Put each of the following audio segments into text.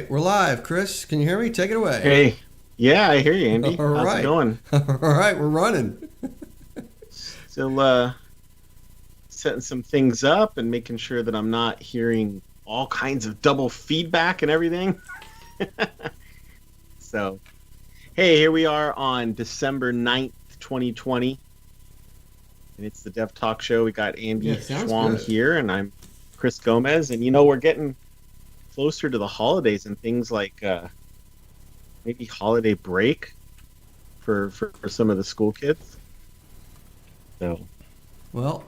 right, we're live. Chris, can you hear me? Take it away. Hey, yeah, I hear you, Andy. All How's it right. going? All right, we're running. Still setting some things up and making sure that I'm not hearing all kinds of double feedback and everything. So, hey, here we are on December 9th, 2020, and it's the Dev Talk Show. We got Yeah, Andy it sounds Schwam good. here, and I'm Chris Gomez. And we're getting closer to the holidays and things like maybe holiday break for some of the school kids. So. Well,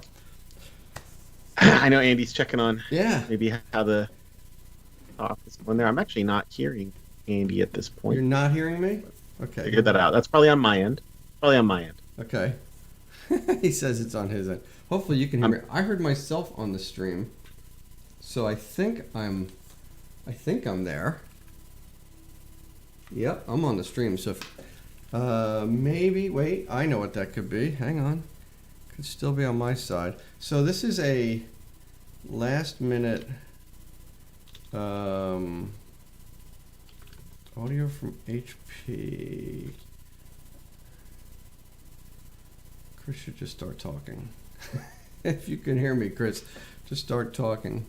I know Andy's checking on yeah, maybe how the talk is going there. I'm actually not hearing Andy at this you're point. not hearing me? Okay. Figured that out. That's probably on my end. Probably on my end. Okay. He says it's on his end. Hopefully you can hear me. I'm, I heard myself on the stream, so I think I'm there. Yep, I'm on the stream. So maybe wait, I know what that could be. Hang on. Could still be on my side. So this is a last minute audio from HP. Chris should just start talking. If you can hear me, Chris, just start talking.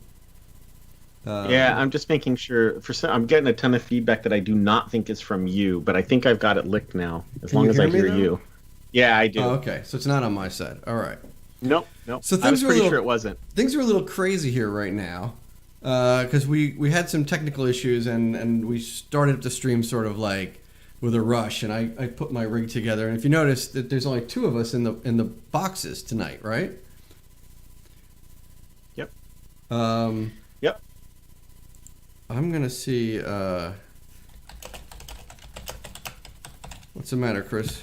yeah, I'm just making sure. I'm getting a ton of feedback that I do not think is from you, but I think I've got it licked now. As Can long you as hear I me, hear though? you. Yeah, I do. Oh, okay, so it's not on my side. All right. Nope, nope. So I was things are a pretty little sure it wasn't. things are a little crazy here right now because we had some technical issues and we started the stream sort of like with a rush, and I put my rig together, and if you notice that there's only two of us in the boxes tonight, right? Yep. Um, Yep. I'm gonna see. What's the matter, Chris?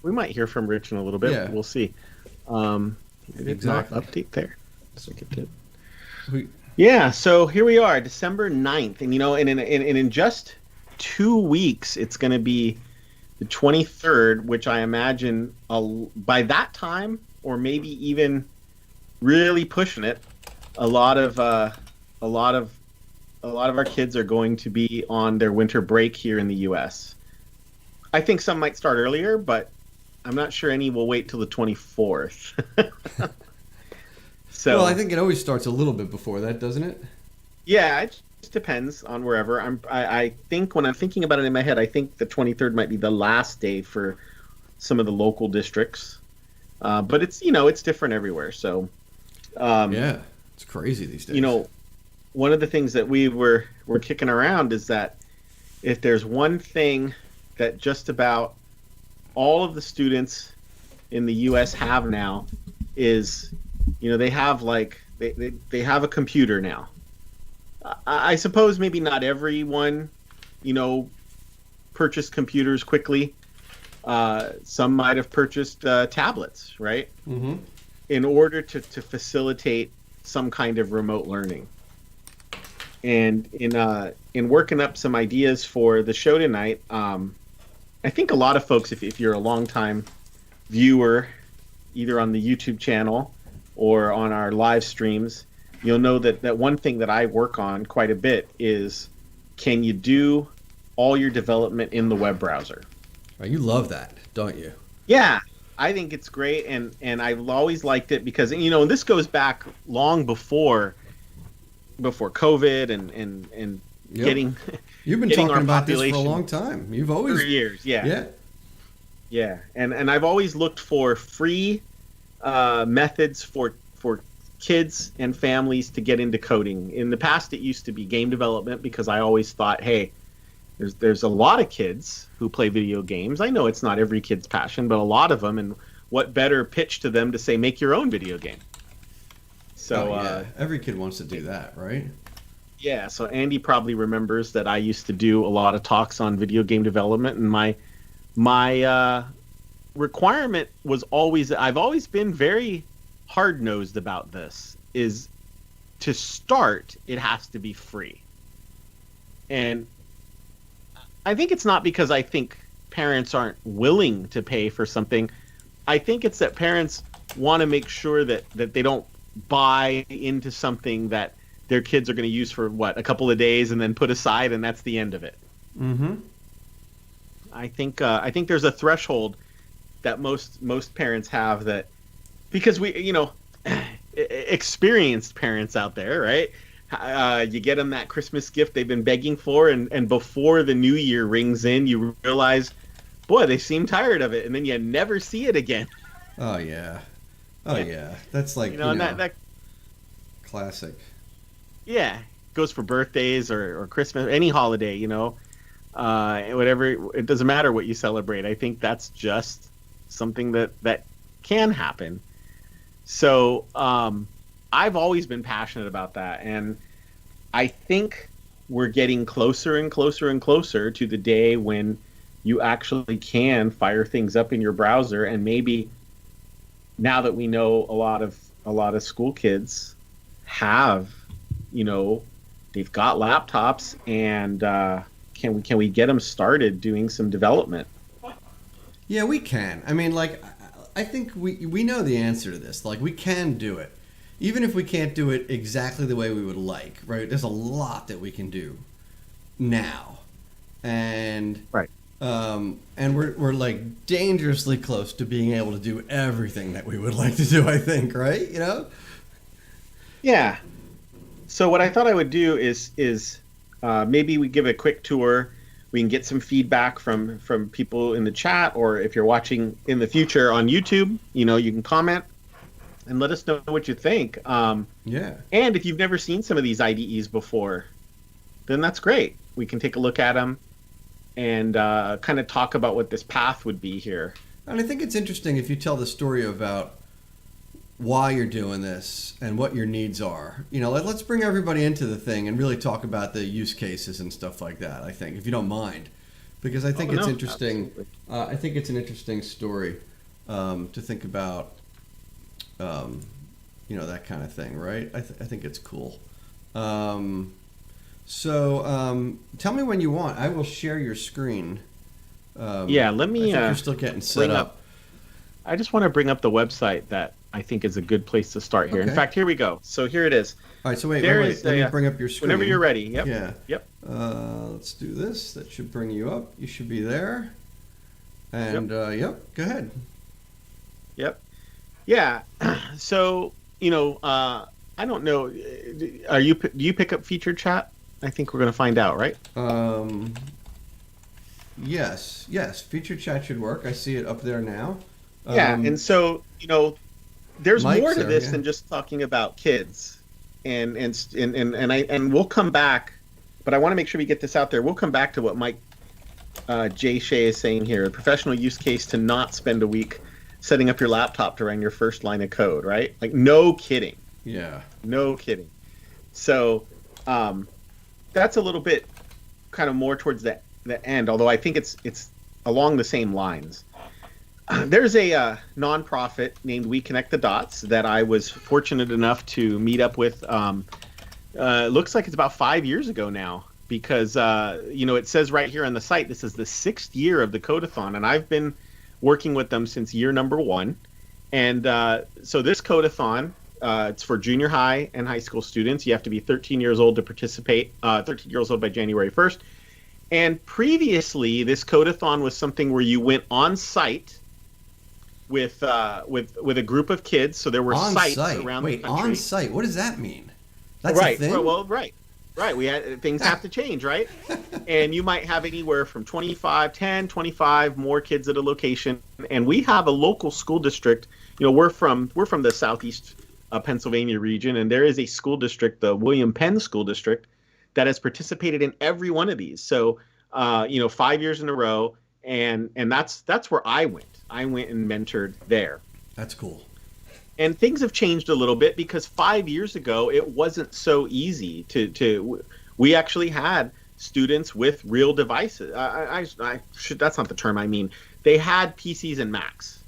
We might hear from Rich in a little bit. Yeah. We'll see. It did not Exactly. update there. So it did. We, Yeah, so here we are, December 9th. And, in just 2 weeks, it's going to be the 23rd, which I imagine by that time, or maybe even really pushing it, a lot of our kids are going to be on their winter break here in the U.S. I think some might start earlier, but I'm not sure any will wait till the 24th. So, well, I think it always starts a little bit before that, doesn't it? yeah, it just depends on wherever. I think when I'm thinking about it in my head, I think the 23rd might be the last day for some of the local districts. But it's different everywhere. So, Yeah, it's crazy these days. one of the things that we're kicking around is that if there's one thing that just about all of the students in the U.S. have now is, they have they have a computer now. I suppose maybe not everyone, purchased computers quickly. Some might have purchased tablets, right? Mm-hmm. In order to facilitate some kind of remote learning. And in working up some ideas for the show tonight, I think a lot of folks, if you're a longtime viewer, either on the YouTube channel or on our live streams, you'll know that one thing that I work on quite a bit is, can you do all your development in the web browser? Oh, you love that, don't you? Yeah, I think it's great, and I've always liked it because, and this goes back long before COVID and Yep. getting You've been getting talking our about this for a population long time. You've always, for years. Yeah. yeah. Yeah, and I've always looked for free methods for kids and families to get into coding. In the past, it used to be game development because I always thought, hey, there's a lot of kids who play video games. I know it's not every kid's passion, but a lot of them. And what better pitch to them to say, make your own video game? So Yeah, every kid wants to do that, right? yeah, so Andy probably remembers that I used to do a lot of talks on video game development, and my requirement was always, I've always been very hard-nosed about this, is to start, it has to be free. And I think it's not because I think parents aren't willing to pay for something. I think it's that parents want to make sure that they don't buy into something that their kids are going to use for a couple of days and then put aside, and that's the end of it. Mm-hmm. I think there's a threshold that most parents have, that because we, experienced parents out there, right? You get them that Christmas gift they've been begging for, and before the new year rings in, you realize, boy, they seem tired of it, and then you never see it again. Oh yeah. Oh yeah. That's like and that classic. yeah, goes for birthdays or Christmas, any holiday, whatever. It doesn't matter what you celebrate. I think that's just something that can happen. So I've always been passionate about that, and I think we're getting closer and closer and closer to the day when you actually can fire things up in your browser. And maybe now that we know a lot of school kids have, they've got laptops, and can we get them started doing some development? Yeah, we can. I mean, like, I think we know the answer to this. Like, we can do it. Even if we can't do it exactly the way we would like, right? There's a lot that we can do now. And right. And we're like dangerously close to being able to do everything that we would like to do, I think, right? Yeah. So what I thought I would do is maybe we give a quick tour. We can get some feedback from people in the chat, or if you're watching in the future on YouTube, you can comment and let us know what you think. Yeah. And if you've never seen some of these IDEs before, then that's great. We can take a look at them and kind of talk about what this path would be here. And I think it's interesting if you tell the story about why you're doing this and what your needs are. Let's bring everybody into the thing and really talk about the use cases and stuff like that, I think, if you don't mind. Because I think it's interesting. I think it's an interesting story to think about, that kind of thing, right? I think it's cool. So tell me when you want. I will share your screen. Let me. I think you're still getting set up. I just want to bring up the website that I think is a good place to start here. Okay. In fact, here we go. So here it is. All right. So wait. Let me bring up your screen. Whenever you're ready. Yep. Yeah. Yep. Let's do this. That should bring you up. You should be there. And yep. Go ahead. Yep. Yeah. So I don't know. Do you pick up featured chat? I think we're going to find out, right? Yes. Featured chat should work. I see it up there now. Yeah, and so there's more to this than just talking about kids, and we'll come back, but I want to make sure we get this out there. We'll come back to what Mike J. Shea is saying here: a professional use case to not spend a week setting up your laptop to run your first line of code, right? Like, no kidding. Yeah. No kidding. So that's a little bit kind of more towards the end, although I think it's along the same lines. There's a nonprofit named We Connect the Dots that I was fortunate enough to meet up with. Looks like it's about 5 years ago now, because it says right here on the site, this is the 6th year of the Codathon, and I've been working with them since year number 1. And so this Codathon, it's for junior high and high school students. You have to be 13 years old to participate. 13 years old by January 1st. And previously, this Codathon was something where you went on site with a group of kids. So there were sites around the country. On site? What does that mean? That's right. A thing? Well, right. We had things have to change, right? And you might have anywhere from 25 more kids at a location. And we have a local school district. We're from the southeast Pennsylvania region, and there is a school district, the William Penn School District, that has participated in every one of these. So 5 years in a row, and that's where I went. I went and mentored there. That's cool. And things have changed a little bit, because 5 years ago it wasn't so easy to we actually had students with real devices. That's not the term I mean. They had PCs and Macs.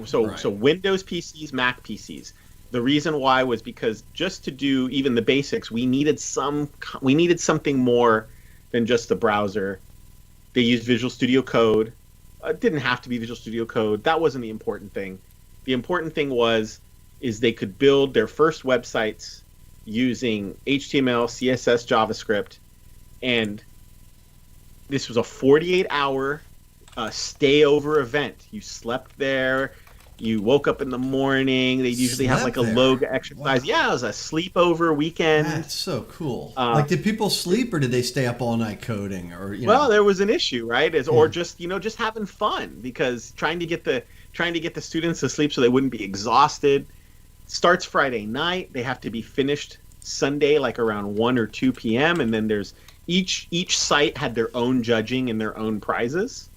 So Windows PCs, Mac PCs. The reason why was because just to do even the basics, we needed something more than just the browser. They used Visual Studio Code. It didn't have to be Visual Studio Code. That wasn't the important thing. The important thing is they could build their first websites using HTML, CSS, JavaScript, and this was a 48-hour stay over event. You slept there. You woke up in the morning. They usually have like a logo exercise. Wow. Yeah, it was a sleepover weekend. That's so cool. Like, did people sleep or did they stay up all night coding? Or well, there was an issue, right? Or just just having fun, because trying to get the students to sleep so they wouldn't be exhausted. Starts Friday night. They have to be finished Sunday, like around 1 or 2 p.m. And then there's each site had their own judging and their own prizes.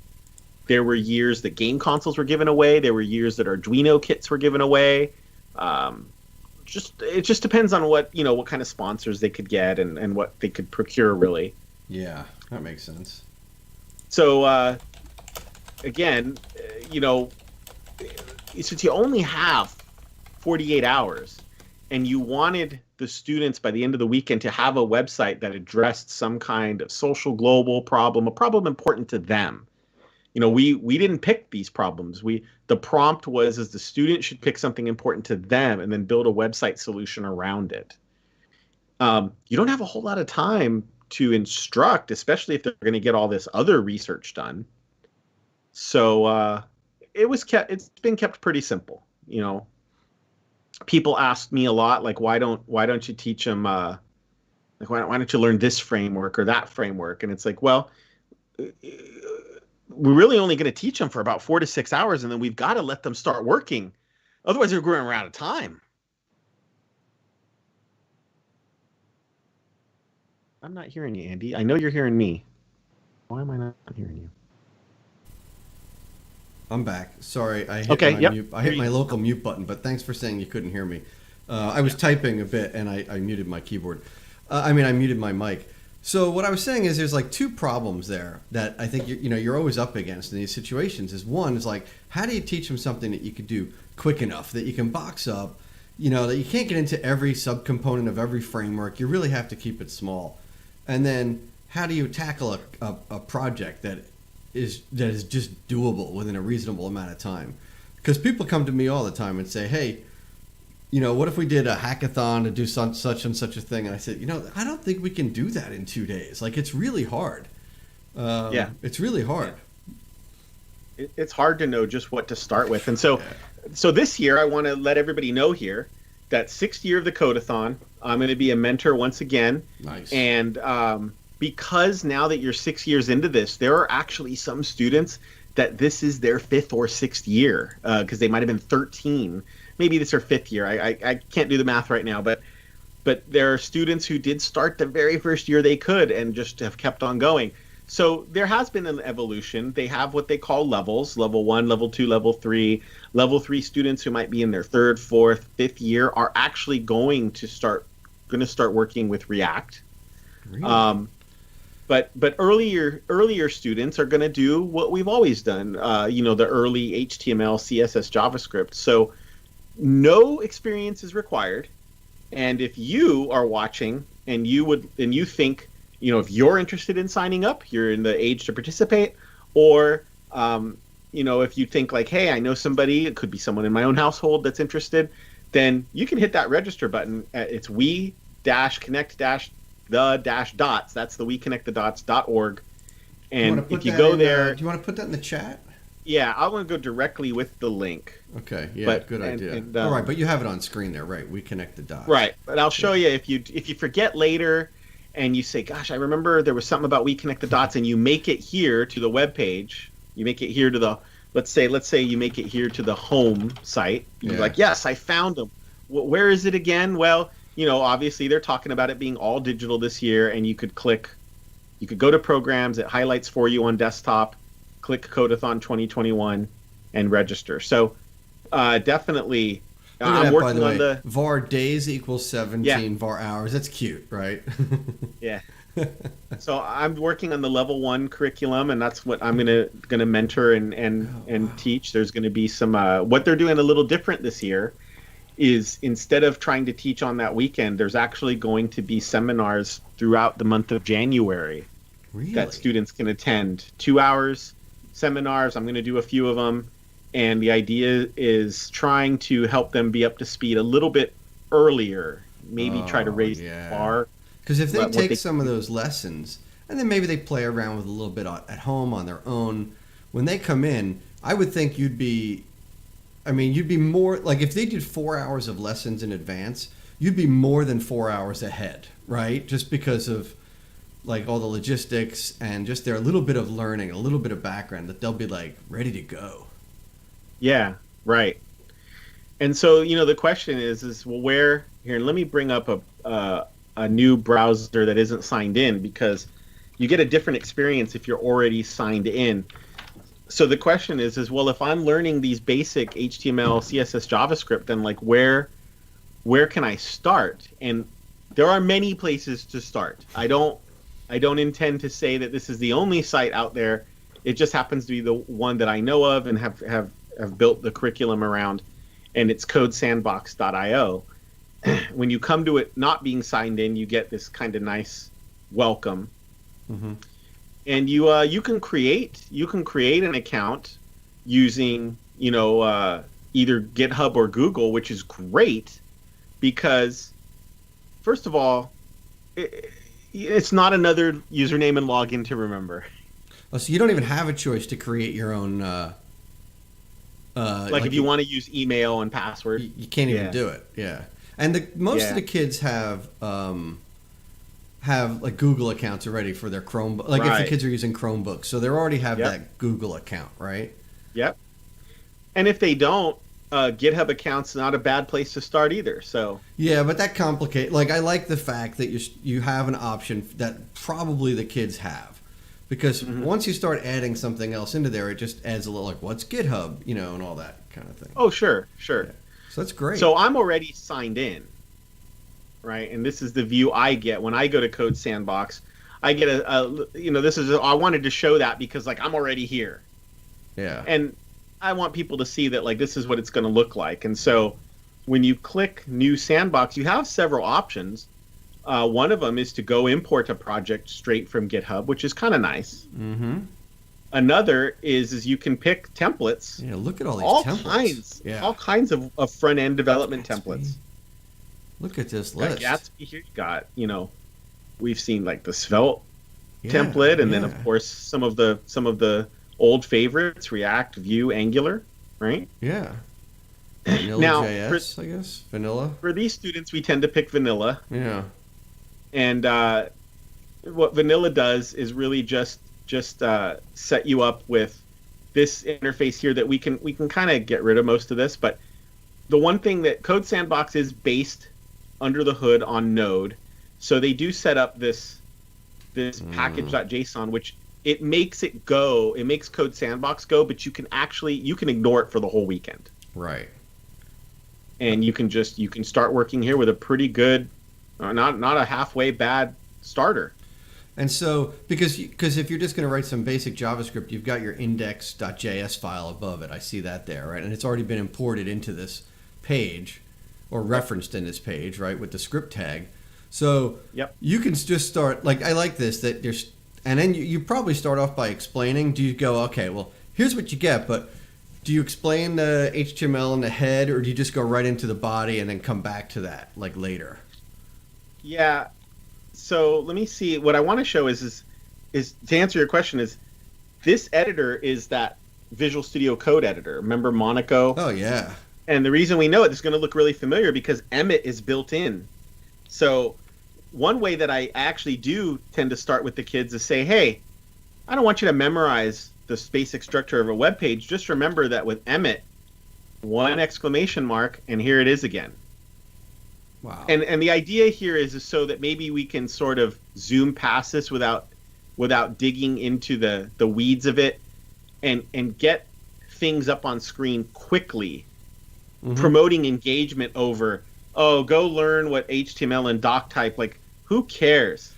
There were years that game consoles were given away. There were years that Arduino kits were given away. It just depends on what kind of sponsors they could get and what they could procure, really. Yeah, that makes sense. So again, since you only have 48 hours, and you wanted the students by the end of the weekend to have a website that addressed some kind of social global problem, a problem important to them. We didn't pick these problems. The prompt was the student should pick something important to them and then build a website solution around it. You don't have a whole lot of time to instruct, especially if they're going to get all this other research done. So it's been kept pretty simple. People ask me a lot, like, why don't you teach them, like, why don't you learn this framework or that framework? And it's like, well, we're really only going to teach them for about 4 to 6 hours, and then we've got to let them start working. Otherwise, they're going out of time. I'm not hearing you, Andy. I know you're hearing me. Why am I not hearing you? I'm back. Sorry, I hit mute. I hit my local mute button, but thanks for saying you couldn't hear me. I was typing a bit, and I muted my keyboard. I muted my mic. So what I was saying is there's like two problems there that I think you're always up against in these situations. Is one is like, how do you teach them something that you could do quick enough that you can box up, that you can't get into every subcomponent of every framework. You really have to keep it small. And then how do you tackle a project that is just doable within a reasonable amount of time? Because people come to me all the time and say, hey, what if we did a hackathon to do such and such a thing? And I said, I don't think we can do that in 2 days. Like, it's really hard. It's really hard. It's hard to know just what to start with. And so this year, I want to let everybody know here that 6th year of the Codathon, I'm going to be a mentor once again. Nice. And because now that you're 6 years into this, there are actually some students that this is their 5th or 6th year, because they might have been 13. Maybe this is their 5th year. I can't do the math right now, but there are students who did start the very first year they could and just have kept on going. So there has been an evolution. They have what they call levels: level 1, level 2, level 3. Level 3 students who might be in their 3rd, 4th, 5th year are actually going to start working with React. Really? But earlier students are going to do what we've always done. The early HTML, CSS, JavaScript. So no experience is required. And if you are watching and you think, if you're interested in signing up, you're in the age to participate, or if you think like, hey, I know somebody, it could be someone in my own household that's interested, then you can hit that register button. It's we-connect-the-dots. That's the weconnectthedots.org. And if you go there, do you want to put that in the chat? Yeah, I want to go directly with the link. Okay, yeah, good idea. All right, but you have it on screen there, right? We connect the dots. Right, but I'll show you if you forget later, and you say, "Gosh, I remember there was something about We Connect the Dots," and you make it here to the web page. You make it here to the let's say you make it here to the home site. You're like, "Yes, I found them." Where is it again? Well, obviously they're talking about it being all digital this year, and you could go to programs. It highlights for you on desktop. Click Codathon 2021 and register. So definitely, I'm working on the var days equals 17 var hours. That's cute, right? Yeah. So I'm working on the level 1 curriculum, and that's what I'm gonna mentor and teach. There's going to be some what they're doing a little different this year is, instead of trying to teach on that weekend, there's actually going to be seminars throughout the month of January that students can attend. 2 hours seminars. I'm going to do a few of them, and the idea is trying to help them be up to speed a little bit earlier maybe try to Oh, raise the yeah. bar. Because if they What take they some of those lessons and then maybe they play around with a little bit at home on their own, when they come in, I would think you'd be more like if they did 4 hours of lessons in advance, you'd be more than 4 hours ahead, right? Just because of like all the logistics and just their little bit of learning, a little bit of background that they'll be like ready to go. Yeah, right. And so, the question is well, where here? Let me bring up a new browser that isn't signed in because you get a different experience if you're already signed in. So the question is well, if I'm learning these basic HTML, CSS, JavaScript, then like where can I start? And there are many places to start. I don't intend to say that this is the only site out there. It just happens to be the one that I know of and have built the curriculum around, and it's codesandbox.io. When you come to it not being signed in, you get this kind of nice welcome, Mm-hmm. and you can create an account using either GitHub or Google, which is great because first of all, it's not another username and login to remember. Oh, so you don't even have a choice to create your own. Like if you want to use email and password, you can't even Yeah. do it. Yeah, and most of Yeah. the kids have like Google accounts already for their Chrome. Like if the Right. kids are using Chromebooks, so they already have Yep. that Google account, right? Yep. And if they don't, GitHub account's not a bad place to start either. So Yeah, but that complicate. Like I like the fact that you have an option that probably the kids have, because once you start adding something else into there, it just adds a little like what's GitHub, and all that kind of thing. oh sure. So that's great. So I'm already signed in, right? And this is the view I get when I go to Code Sandbox. I get I wanted to show that because like I'm already here. yeah. And I want people to see that like this is what it's going to look like. And so when you click new sandbox, you have several options. One of them is to go import a project straight from GitHub, which is kind of nice. Mm-hmm. Another is you can pick templates, Yeah. Look at all these templates. all kinds of front end development templates. Look at this You got list. Gatsby here. You got we've seen like the Svelte Yeah, template, and then yeah. of course some of the old favorites: React, Vue, Angular, right? Yeah. Vanilla Now, JS, I guess. Vanilla. For these students, we tend to pick vanilla, Yeah. and what vanilla does is really just set you up with this interface here that we can kind of get rid of most of this. But the one thing that Code Sandbox is based under the hood on Node, so they do set up this package.json, which it makes Code Sandbox go, but you can ignore it for the whole weekend. Right. And you can start working here with a pretty good, not a halfway bad starter. And so, because if you're just going to write some basic JavaScript, you've got your index.js file above it. I see that there, right? And it's already been imported into this page or referenced in this page, right, with the script tag. So Yep. you can just start, like, I like this, that there's, and then you probably start off by explaining. Do you go, okay, well, here's what you get, but do you explain the HTML in the head, or do you just go right into the body and then come back to that, like, later? Yeah. So let me see. What I want to show is to answer your question is this editor is that Visual Studio Code editor. Remember Monaco? Oh, yeah. And the reason we know it is going to look really familiar because Emmet is built in. So one way that I actually do tend to start with the kids is say, hey, I don't want you to memorize the basic structure of a web page. Just remember that with Emmet, one exclamation mark, and here it is again. Wow. And the idea here is so that maybe we can sort of zoom past this without digging into the weeds of it and get things up on screen quickly, promoting engagement over, oh, go learn what HTML and doc type, like who cares?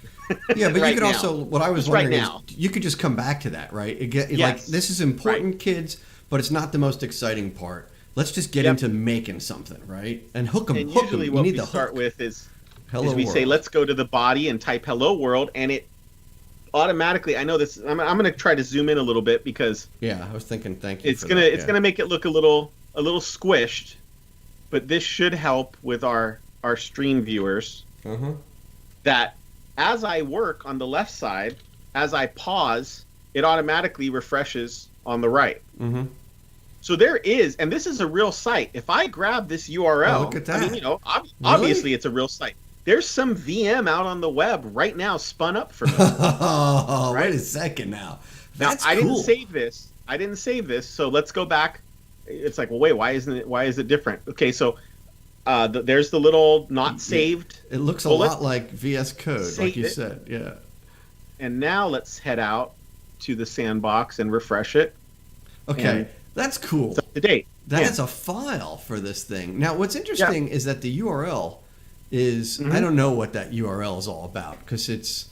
Yeah, but Right you could now. also, what I was Just right wondering now. is, you could just come back to that, right? Like, Yes. this is important, kids, but it's not the most exciting part. Let's just get Yep. into making something, right? And hook them. And Hook usually them. what You we need the start hook. with is Hello we world. say, let's go to the body and type hello world, and it automatically, I know this, I'm going to try to zoom in a little bit because Yeah, I was thinking. Thank you. it's for gonna make it look a little squished, but this should help with our our stream viewers Uh-huh. that as I work on the left side, as I pause, it automatically refreshes on the right. Mm-hmm. So there is, and this is a real site. If I grab this Oh, look URL, at I mean, that. obviously Really? it's a real site. There's some VM out on the web right now spun up for me, Oh, wait right? a second now. Now That's I didn't cool. save this. I didn't save this. So let's go back. It's like, well, wait, why is it different? Okay, so there's the little not Yeah. saved It looks a bullet. lot like VS Code, like Save you it. said. Yeah. And now let's head out to the sandbox and refresh it. Okay. And That's it's cool. up to date. That Yeah. is a file for this thing. Now, what's Yeah. interesting is that the URL is, I Hmm. don't know what that URL is all about because it's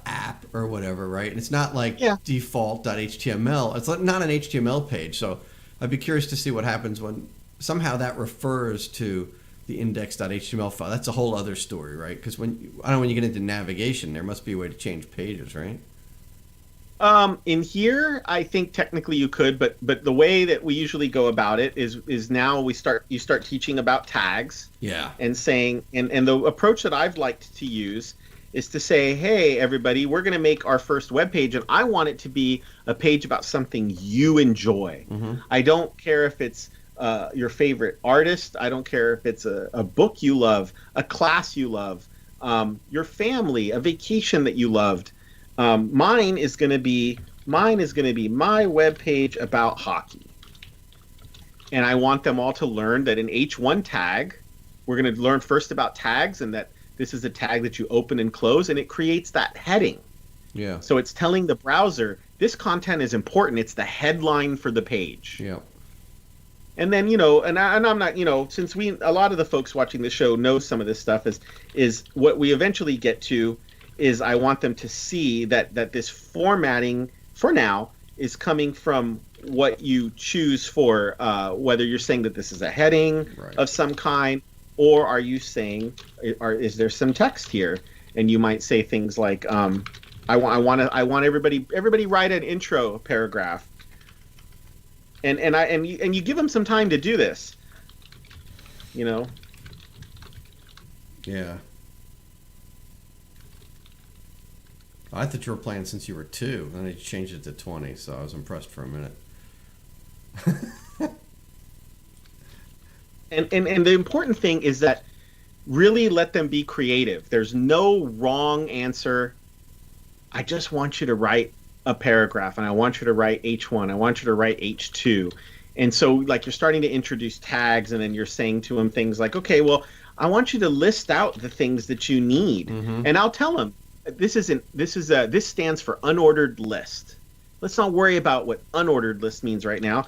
.app or whatever, right? And it's not like Yeah. default.html. It's not an HTML page. So I'd be curious to see what happens when somehow that refers to the index.html file. That's a whole other story, right? Because I don't know, when you get into navigation, there must be a way to change pages, right? In here, I think technically you could, but the way that we usually go about it is now you start teaching about tags Yeah. and saying and the approach that I've liked to use is to say, hey everybody, we're going to make our first web page, and I want it to be a page about something you enjoy. Mm-hmm. I don't care if it's your favorite artist. I don't care if it's a book you love, a class you love, your family, a vacation that you loved. Mine is going to be my web page about hockey, and I want them all to learn that in H1 tag, we're going to learn first about tags, and that this is a tag that you open and close, and it creates that heading. Yeah. So it's telling the browser this content is important. It's the headline for the page. Yeah. And then and I'm not since a lot of the folks watching the show know some of this stuff is what we eventually get to is I want them to see that this formatting for now is coming from what you choose for whether you're saying that this is a heading Right. of some kind, or are you saying is there some text here, and you might say things like I want everybody write an intro paragraph, and you give them some time to do this, Yeah. I thought you were playing since you were 2. Then they changed it to 20, so I was impressed for a minute. and the important thing is that really let them be creative. There's no wrong answer. I just want you to write a paragraph, and I want you to write H1. I want you to write H2. And so like you're starting to introduce tags, and then you're saying to them things like, okay, well, I want you to list out the things that you need. Mm-hmm. And I'll tell them this stands for unordered list. Let's not worry about what unordered list means right now.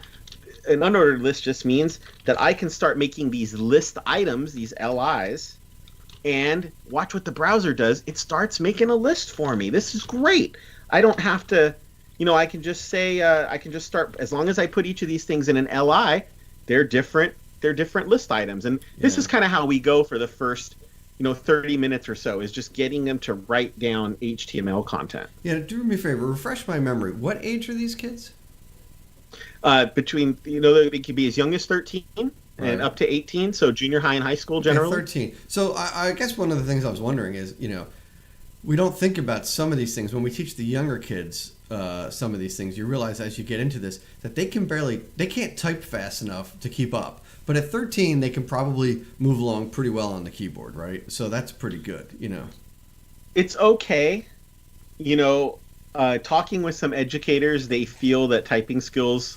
An unordered list just means that I can start making these list items, these LIs, and watch what the browser does. It starts making a list for me. This is great. I don't have to, I can just say, I can just start, as long as I put each of these things in an LI, they're different list items. And this is kind of how we go for the first 30 minutes or so, is just getting them to write down HTML content. Yeah, do me a favor. Refresh my memory. What age are these kids? Between, they could be as young as 13 Right. and up to 18, so junior high and high school Okay, generally. 13. So I guess one of the things I was wondering is, we don't think about some of these things. When we teach the younger kids some of these things, you realize as you get into this that they can't type fast enough to keep up. But at 13, they can probably move along pretty well on the keyboard, right? So that's pretty good, It's okay. Talking with some educators, they feel that typing skills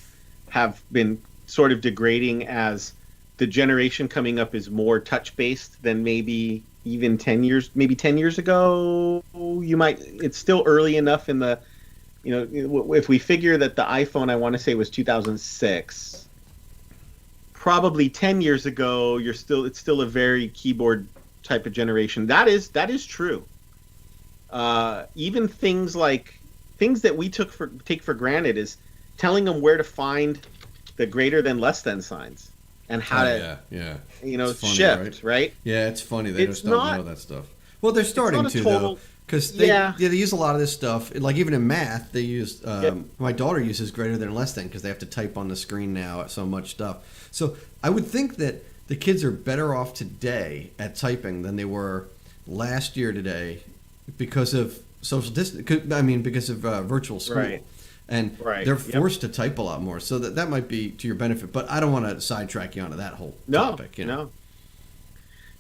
have been sort of degrading as the generation coming up is more touch-based than maybe even 10 years ago. It's still early enough in the, if we figure that the iPhone, I want to say, was 2006, probably 10 years ago, it's still a very keyboard type of generation. That is true. Even things that we take for granted is telling them where to find the greater than less than signs and how It's funny, shift, right? Yeah, it's funny. They It's just don't not- know that stuff. Well, they're starting not a to, total- though. Because Yeah. they use a lot of this stuff. Like even in math, they use. My daughter uses greater than less than because they have to type on the screen now so much stuff. So I would think that the kids are better off today at typing than they were last year today because of social distance. I mean, because of virtual school. Right. And Right. they're forced to type a lot more. So that might be to your benefit. But I don't want to sidetrack you onto that whole topic. No.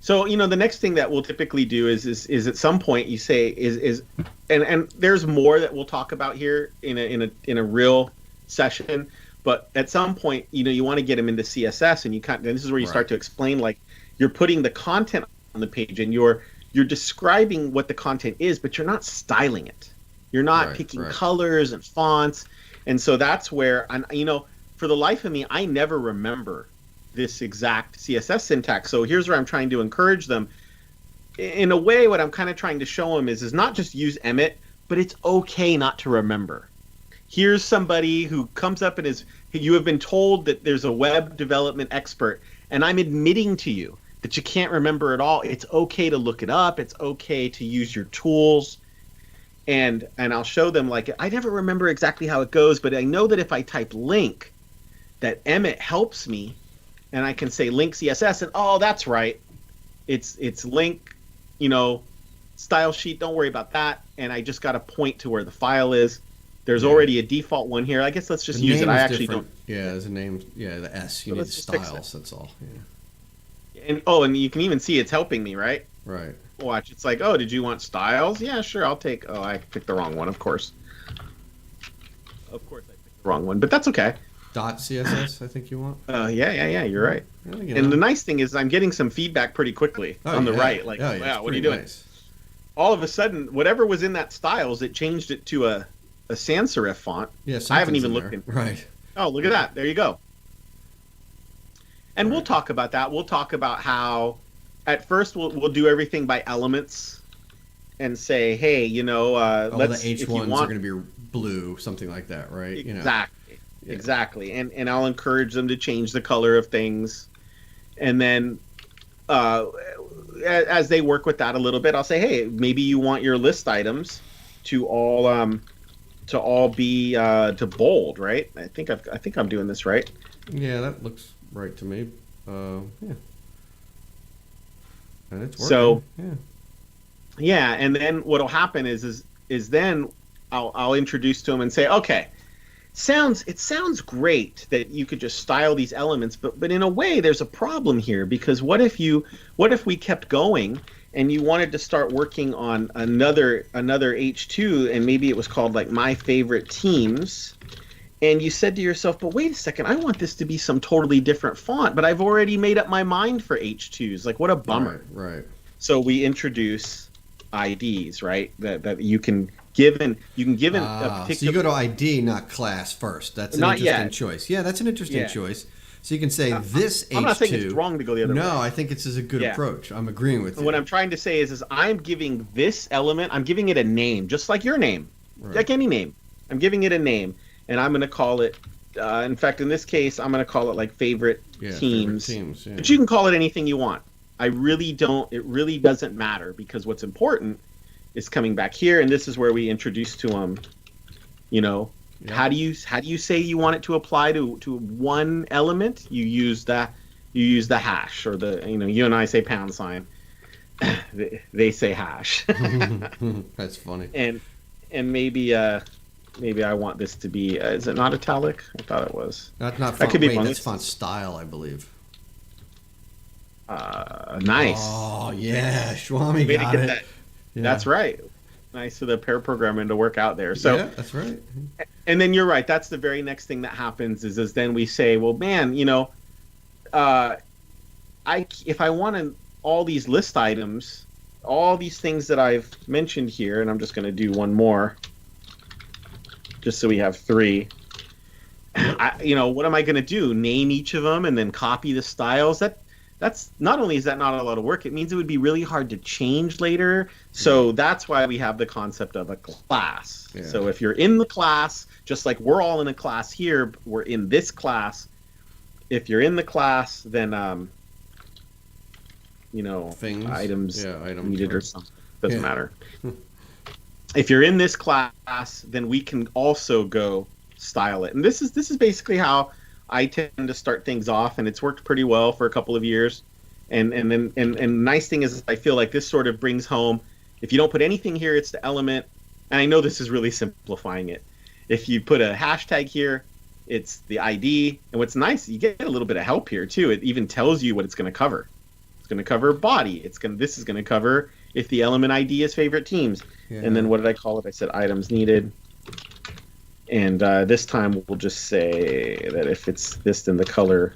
So, the next thing that we'll typically do is at some point you say and there's more that we'll talk about here in a real session, but at some point, you want to get them into CSS, and this is where you start to explain, like, you're putting the content on the page and you're describing what the content is, but you're not styling it. You're not picking colors and fonts. And so that's where, for the life of me, I never remember this exact CSS syntax. So here's where I'm trying to encourage them. In a way, what I'm kind of trying to show them is not just use Emmet, but it's okay not to remember. Here's somebody who comes up and you have been told that there's a web development expert, and I'm admitting to you that you can't remember it all. It's okay to look it up. It's okay to use your tools. And I'll show them, like, I never remember exactly how it goes, but I know that if I type link, that Emmet helps me, and I can say link CSS, and oh, that's right, it's link, style sheet. Don't worry about that. And I just got to point to where the file is. There's already a default one here. I guess let's just use it. I actually don't. Yeah, there's a name. Yeah, the S. You need the styles. That's all. Yeah. And you can even see it's helping me, right? Right. Watch, it's like, oh, did you want styles? Yeah, sure, I'll take. Oh, I picked the wrong one, of course. Of course, I picked the wrong one, but that's okay. .css, I think you want. Yeah, you're right. Well, and the nice thing is, I'm getting some feedback pretty quickly on the right. Like, wow, what are you doing? Nice. All of a sudden, whatever was in that styles, it changed it to a sans serif font. Yeah, I haven't even looked in. Right. Oh, look at that! There you go. And we'll talk about that. We'll talk about how. At first, we'll do everything by elements, and say, hey, let's. The H1s are going to be blue, something like that, right? Exactly. And I'll encourage them to change the color of things, and then, as they work with that a little bit, I'll say, hey, maybe you want your list items to all be to bold, right? I think I'm doing this right. Yeah, that looks right to me. Yeah. And it's working. So, yeah, and then what'll happen is then I'll introduce to them and say, okay, it sounds great that you could just style these elements, but in a way there's a problem here, because what if we kept going and you wanted to start working on another H2, and maybe it was called like My Favorite Teams, and you said to yourself, but wait a second, I want this to be some totally different font, but I've already made up my mind for H2s. Like, what a bummer. Right. So we introduce IDs, right? That you can give a particular. So you go to ID, not class first. That's an interesting choice. Yeah, that's an interesting choice. So you can say this H2. I'm not saying it's wrong to go the other way. No, I think it's a good approach. I'm agreeing with you. What I'm trying to say is I'm giving this element, I'm giving it a name, just like your name, like any name. I'm giving it a name. And I'm going to call it, in fact, in this case, I'm going to call it like favorite teams. Yeah. But you can call it anything you want. It really doesn't matter, because what's important is coming back here. And this is where we introduce to them, how do you say you want it to apply to one element? You use the hash, or you and I say £. They say hash. That's funny. And maybe I want this to be. Is it not italic? I thought it was. That's not font. That's font style, I believe. Nice. Oh yeah, Shwami got it. That. Yeah. That's right. Nice for the pair programming to work out there. So yeah, that's right. And then you're right. That's the very next thing that happens is then we say, well, man, if I wanted all these list items, all these things that I've mentioned here, and I'm just going to do one more, just so we have 3. What am I going to do? Name each of them and then copy the styles? That's not only is that not a lot of work, it means it would be really hard to change later. So that's why we have the concept of a class. Yeah. So if you're in the class, just like we're all in a class here, we're in this class. If you're in the class, then things, items needed or something. Doesn't matter. If you're in this class, then we can also go style it. And this is basically how I tend to start things off, and it's worked pretty well for a couple of years. And nice thing is, I feel like this sort of brings home, if you don't put anything here, it's the element. And I know this is really simplifying it. If you put a hashtag here, it's the ID. And what's nice, you get a little bit of help here too. It even tells you what it's going to cover. It's going to cover body. This is going to cover if the element ID is favorite teams. Yeah. And then what did I call it? I said items needed. And this time we'll just say that if it's this, then the color.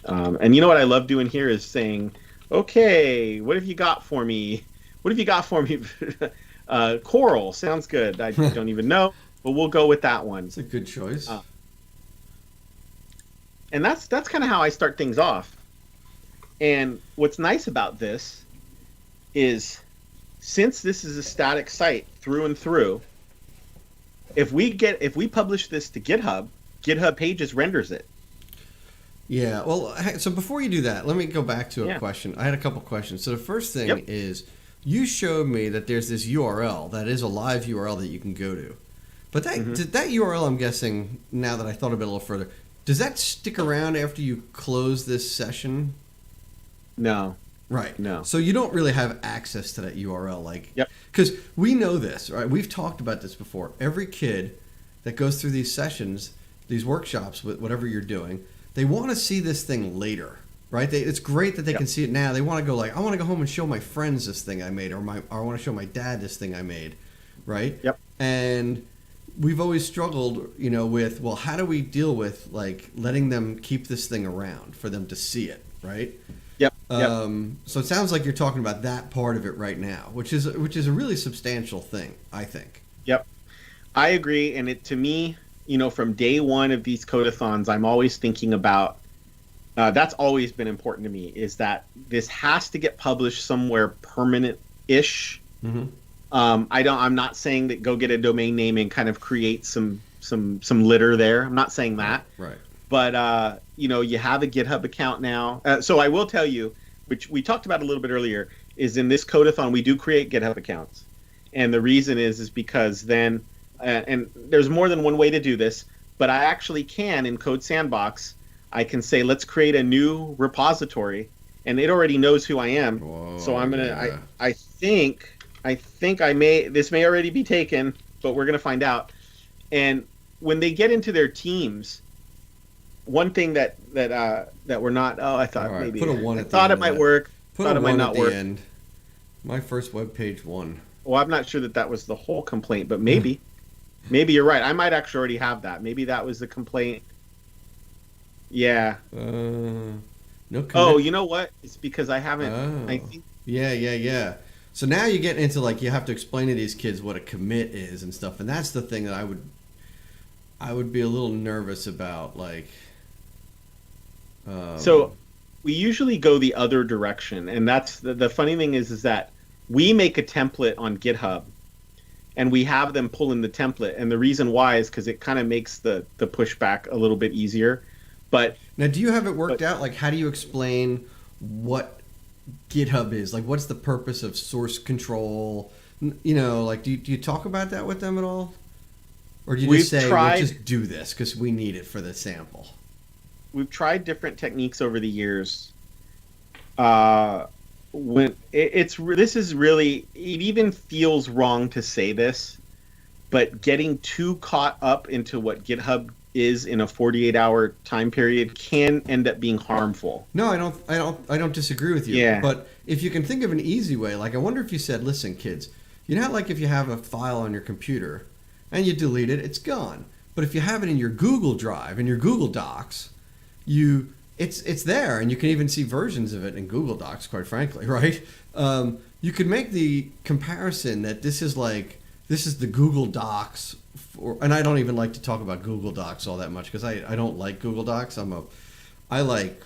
And you know what I love doing here is saying, okay, what have you got for me? What have you got for me? Coral sounds good. I don't even know, but we'll go with that one. It's a good choice. And that's kind of how I start things off. And what's nice about this is, since this is a static site through and through, if we publish this to GitHub Pages renders it. Yeah, well, so before you do that, let me go back to a question. I had a couple questions. So the first thing is, you showed me that there's this URL that is a live URL that you can go to. But that URL, I'm guessing, now that I thought of it a little further, does that stick around after you close this session? No. Right. No. So you don't really have access to that URL. Because we know this, right? We've talked about this before. Every kid that goes through these sessions, these workshops, with whatever you're doing, they want to see this thing later, right? It's great that they can see it now. They want to go I want to go home and show my friends this thing I made, or I want to show my dad this thing I made, right? Yep. And we've always struggled, with, well, how do we deal with letting them keep this thing around for them to see it, right? Yep. So it sounds like you're talking about that part of it right now, which is a really substantial thing, I think. Yep. I agree, and to me, from day one of these codathons, I'm always thinking about, that's always been important to me, is that this has to get published somewhere permanent-ish. Mm-hmm. I'm not saying that go get a domain name and kind of create some litter there. I'm not saying that. Right. But, you have a GitHub account now. So I will tell you, which we talked about a little bit earlier, is in this codathon, we do create GitHub accounts. And the reason is because then, and there's more than one way to do this, but I actually can, in Code Sandbox, I can say, let's create a new repository, and it already knows who I am. Whoa, so I'm going to, I think this may already be taken, but we're going to find out. And when they get into their teams, one thing that we're not, I thought maybe, put a one I thought it might work, thought it might not work. End. My first web page 1. Well, I'm not sure that was the whole complaint, but maybe. Maybe you're right. I might actually already have that. Maybe that was the complaint. Yeah. No commit. Oh, you know what? It's because I haven't. I think. Yeah. So now you get into you have to explain to these kids what a commit is and stuff, and that's the thing that I would be a little nervous about. So we usually go the other direction, and that's the funny thing is that we make a template on GitHub. And we have them pull in the template. And the reason why is because it kind of makes the pushback a little bit easier. But now, do you have it worked out? How do you explain what GitHub is? What's the purpose of source control? Do you talk about that with them at all? Or do you just say, we'll just do this because we need it for the sample? We've tried different techniques over the years. This is really, it even feels wrong to say this, but getting too caught up into what GitHub is in a 48-hour time period can end up being harmful. No, I don't disagree with you. Yeah. But if you can think of an easy way, I wonder if you said, listen, kids, if you have a file on your computer and you delete it, it's gone. But if you have it in your Google Drive, in your Google Docs, it's there, and you can even see versions of it in Google Docs, quite frankly, right? You could make the comparison that this is the Google Docs, and I don't even like to talk about Google Docs all that much because I don't like Google Docs. I like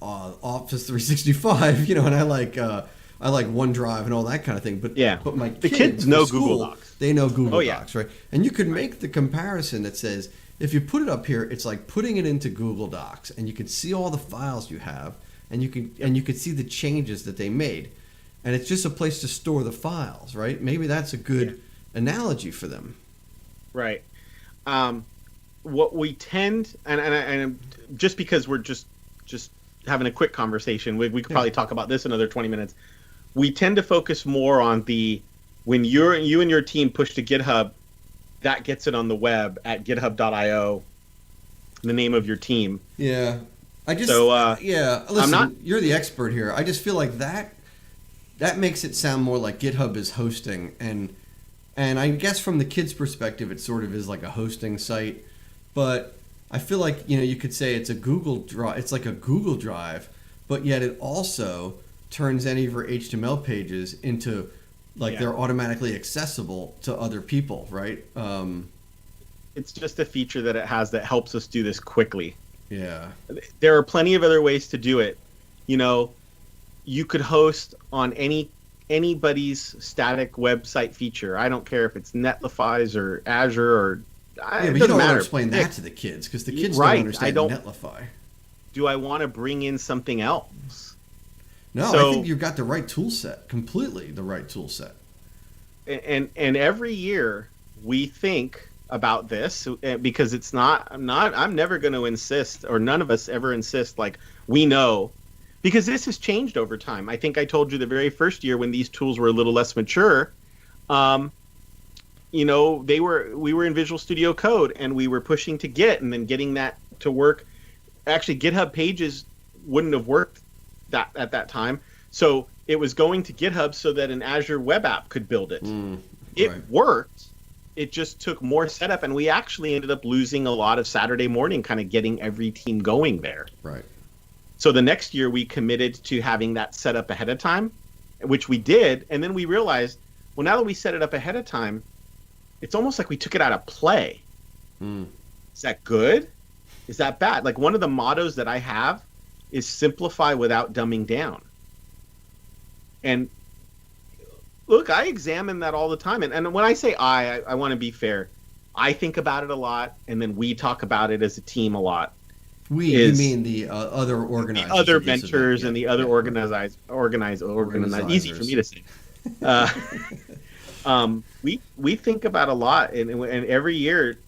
Office 365, and I like OneDrive and all that kind of thing. But the kids know Google Docs. They know Google Docs, right? And you could make the comparison that says, if you put it up here, it's like putting it into Google Docs, and you can see all the files you have, and you can see the changes that they made, and it's just a place to store the files, right? Maybe that's a good analogy for them. Right. what we tend, and just because we're just having a quick conversation, we could probably talk about this another 20 minutes. We tend to focus more on when you and your team push to GitHub, that gets it on the web at github.io, the name of your team. Yeah. Listen, you're the expert here. I just feel like that makes it sound more like GitHub is hosting, and I guess from the kids' perspective, it sort of is like a hosting site, but I feel like, you could say it's a Google Drive. It's like a Google Drive, but yet it also turns any of your HTML pages into they're automatically accessible to other people, right? It's just a feature that it has that helps us do this quickly. Yeah. There are plenty of other ways to do it. You could host on anybody's static website feature. I don't care if it's Netlify's or Azure or but you don't want to explain that to the kids, because the kids don't understand Netlify. Do I want to bring in something else? No, I think you've got the right tool set, completely the right tool set. And every year we think about this, because I'm never going to insist, or none of us ever insist, like we know, because this has changed over time. I think I told you the very first year when these tools were a little less mature, we were in Visual Studio Code and we were pushing to Git and then getting that to work. Actually, GitHub Pages wouldn't have worked at that time. So it was going to GitHub so that an Azure web app could build it. It worked. It just took more setup, and we actually ended up losing a lot of Saturday morning kind of getting every team going there. Right. So the next year we committed to having that set up ahead of time, which we did. And then we realized, well, now that we set it up ahead of time, it's almost like we took it out of play. Is that good? Is that bad? Like, one of the mottos that I have is simplify without dumbing down. And look, I examine that all the time. And when I say I want to be fair. I think about it a lot, and then we talk about it as a team a lot. You mean the other organizers, the other mentors, and the other organizers. Easy for me to say. We think about a lot, and every year,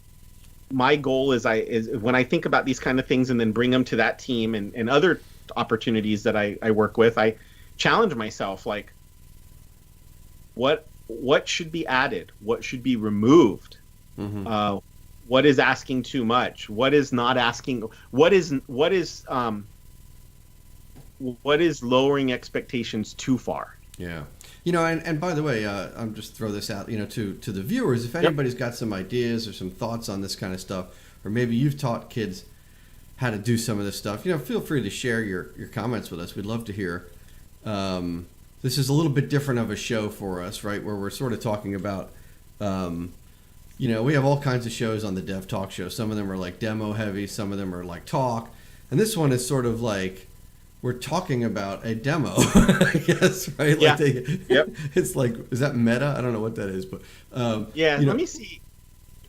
my goal is when I think about these kind of things and then bring them to that team and other opportunities that I work with, I challenge myself, like, what should be added, what should be removed. What is asking too much? What is not asking? What is lowering expectations too far? Yeah, and by the way, I'm just throw this out, to the viewers. If anybody's got some ideas or some thoughts on this kind of stuff, or maybe you've taught kids how to do some of this stuff, feel free to share your comments with us. We'd love to hear. This is a little bit different of a show for us, right? Where we're sort of talking about. We have all kinds of shows on the Dev Talk Show. Some of them are like demo heavy, some of them are like talk, and this one is sort of like we're talking about a demo, I guess, right? Yeah. It's like, is that meta? I don't know what that is, but let me see.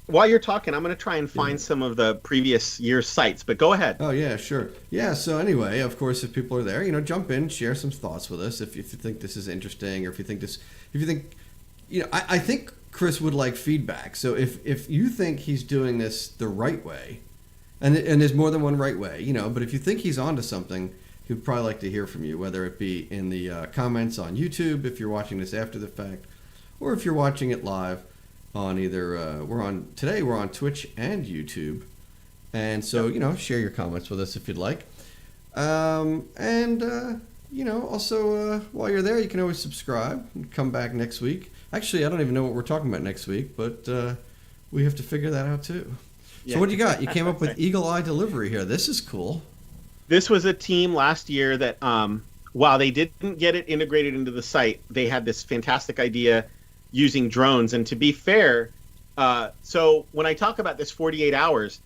While you're talking, I'm going to try and find some of the previous year's sites, but go ahead. Oh yeah, sure. Yeah. So anyway, of course, if people are there, jump in, share some thoughts with us if you think this is interesting, or if you think, I think Chris would like feedback. So if you think he's doing this the right way, and there's more than one right way, but if you think he's onto something, he'd probably like to hear from you, whether it be in the comments on YouTube if you're watching this after the fact, or if you're watching it live on either we're on Twitch and YouTube, and so share your comments with us if you'd like, also while you're there, you can always subscribe and come back next week. Actually, I don't even know what we're talking about next week, but we have to figure that out too. Yeah. So what do you got? You came up with Eagle Eye Delivery here. This is cool. This was a team last year that, while they didn't get it integrated into the site, they had this fantastic idea using drones. And to be fair, so when I talk about this 48 hours,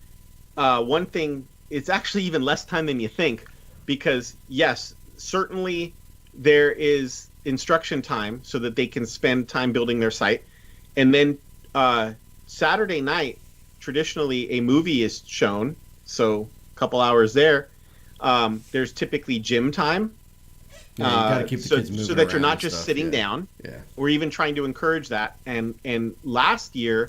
one thing, it's actually even less time than you think, because yes, certainly there is instruction time so that they can spend time building their site. And then Saturday night, traditionally a movie is shown, so a couple hours there. There's typically gym time. Yeah, you gotta keep the kids moving so that you're not just stuff, sitting down. Yeah. We're even trying to encourage that. And last year,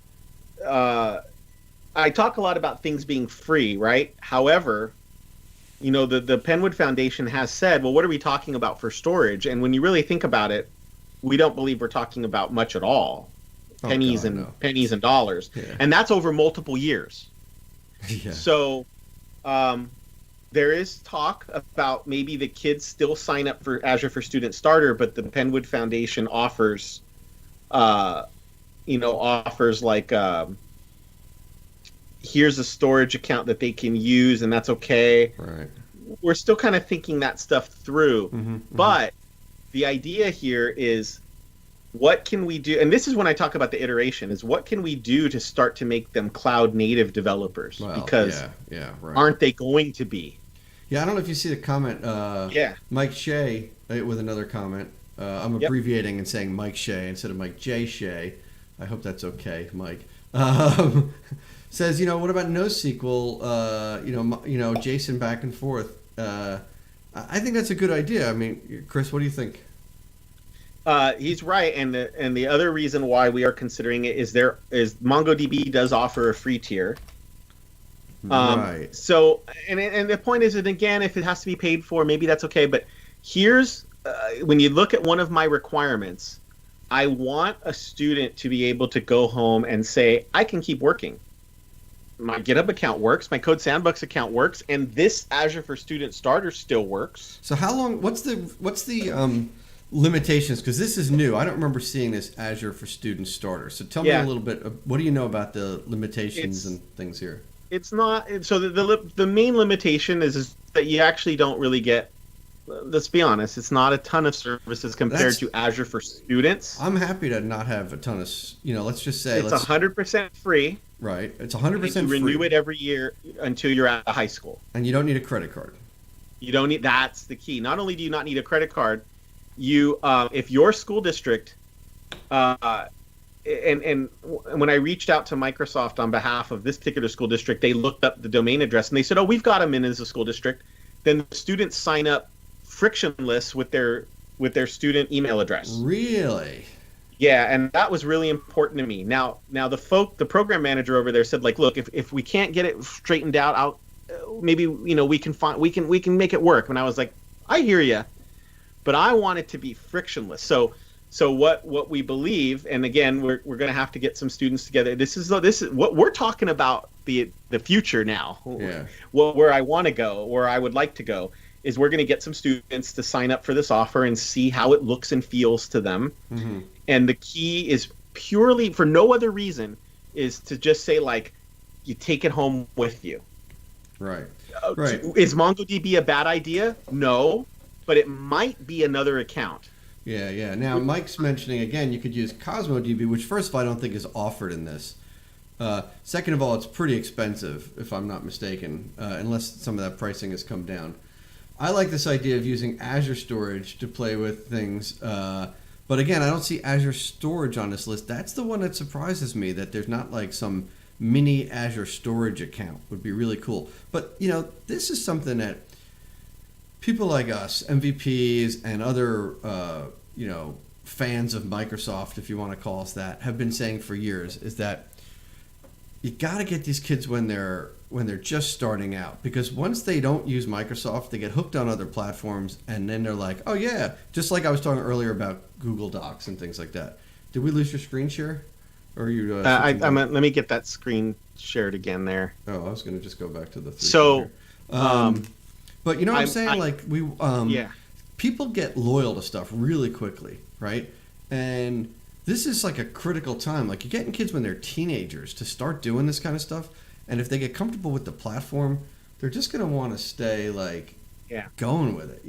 I talk a lot about things being free, right? However, the Penwood Foundation has said, well, what are we talking about for storage? And when you really think about it, we don't believe we're talking about much at all. Oh God, no. Pennies and dollars. Yeah. And that's over multiple years. Yeah. So there is talk about maybe the kids still sign up for Azure for Student Starter, but the Penwood Foundation offers like here's a storage account that they can use, and that's okay. Right. We're still kind of thinking that stuff through. But the idea here is, what can we do? And this is when I talk about the iteration, is what can we do to start to make them cloud native developers? Well, because right. aren't they going to be? Yeah, I don't know if you see the comment. Mike Shea with another comment. I'm abbreviating and saying Mike Shea instead of Mike J. Shea. I hope that's okay, Mike. Says, what about NoSQL? JSON back and forth. I think that's a good idea. I mean, Chris, what do you think? He's right, and the other reason why we are considering it is MongoDB does offer a free tier. Right. So, and the point is that, again, if it has to be paid for, maybe that's okay. But here's when you look at one of my requirements, I want a student to be able to go home and say, I can keep working. My GitHub account works, my Code Sandbox account works, and this Azure for Student Starter still works. So how long? What's the limitations? Because this is new. I don't remember seeing this Azure for Student Starter. So tell me a little bit. What do you know about the limitations and things here? It's not. So the main limitation is that you actually don't really get. Let's be honest. It's not a ton of services compared to Azure for Students. I'm happy to not have a ton of. Let's just say it's 100% free. Right. It's 100% free. Renew it every year until you're out of high school. And you don't need a credit card. You don't need. That's the key. Not only do you not need a credit card, you if your school district, and when I reached out to Microsoft on behalf of this particular school district, they looked up the domain address and they said, "Oh, we've got them in as a school district." Then the students sign up frictionless with their student email address. Really? Yeah, and that was really important to me. Now the program manager over there said, like, look, if we can't get it straightened out, maybe we can make it work. And I was like, I hear you, but I want it to be frictionless. So what we believe, and again, we're going to have to get some students together. This is what we're talking about, the future now. Yeah. Where I want to go, where I would like to go, is we're going to get some students to sign up for this offer and see how it looks and feels to them. Mm-hmm. And the key is purely for no other reason is to just say, like, you take it home with you. Right. Right. Is MongoDB a bad idea? No, but it might be another account. Yeah. Now, Mike's mentioning, again, you could use CosmoDB, which, first of all, I don't think is offered in this. Second of all, it's pretty expensive, if I'm not mistaken, unless some of that pricing has come down. I like this idea of using Azure Storage to play with things. But again, I don't see Azure Storage on this list. That's the one that surprises me, that there's not like some mini Azure Storage account. Would be really cool. But, this is something that people like us, MVPs and other, fans of Microsoft, if you want to call us that, have been saying for years, is that you got to get these kids when they're just starting out, because once they don't use Microsoft, they get hooked on other platforms, and then they're like, oh yeah, just like I was talking earlier about Google Docs and things like that. Did we lose your screen share? Or you? Let me get that screen shared again there. Oh, I was going to just go back to the. So, but you know what I'm saying? People get loyal to stuff really quickly, right? And this is like a critical time. Like, you're getting kids when they're teenagers to start doing this kind of stuff. And if they get comfortable with the platform, they're just going to want to stay going with it,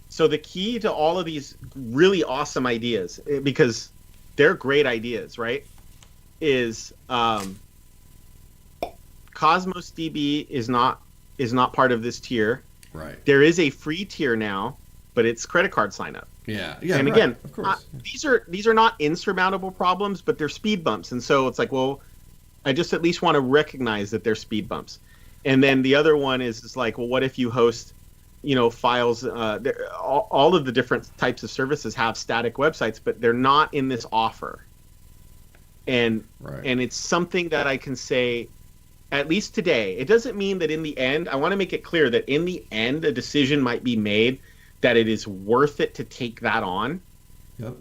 So the key to all of these really awesome ideas, because they're great ideas, right, is Cosmos DB is not part of this tier. Right. There is a free tier now, but it's credit card sign up. Yeah. And again, of course. These are not insurmountable problems, but they're speed bumps. And so it's like, well, I just at least want to recognize that they're speed bumps. And then the other one is like, well, what if you host, files? All of the different types of services have static websites, but they're not in this offer. and Right. and it's something that I can say at least today. It doesn't mean that in the end, I want to make it clear that in the end, a decision might be made that it is worth it to take that on. Yep.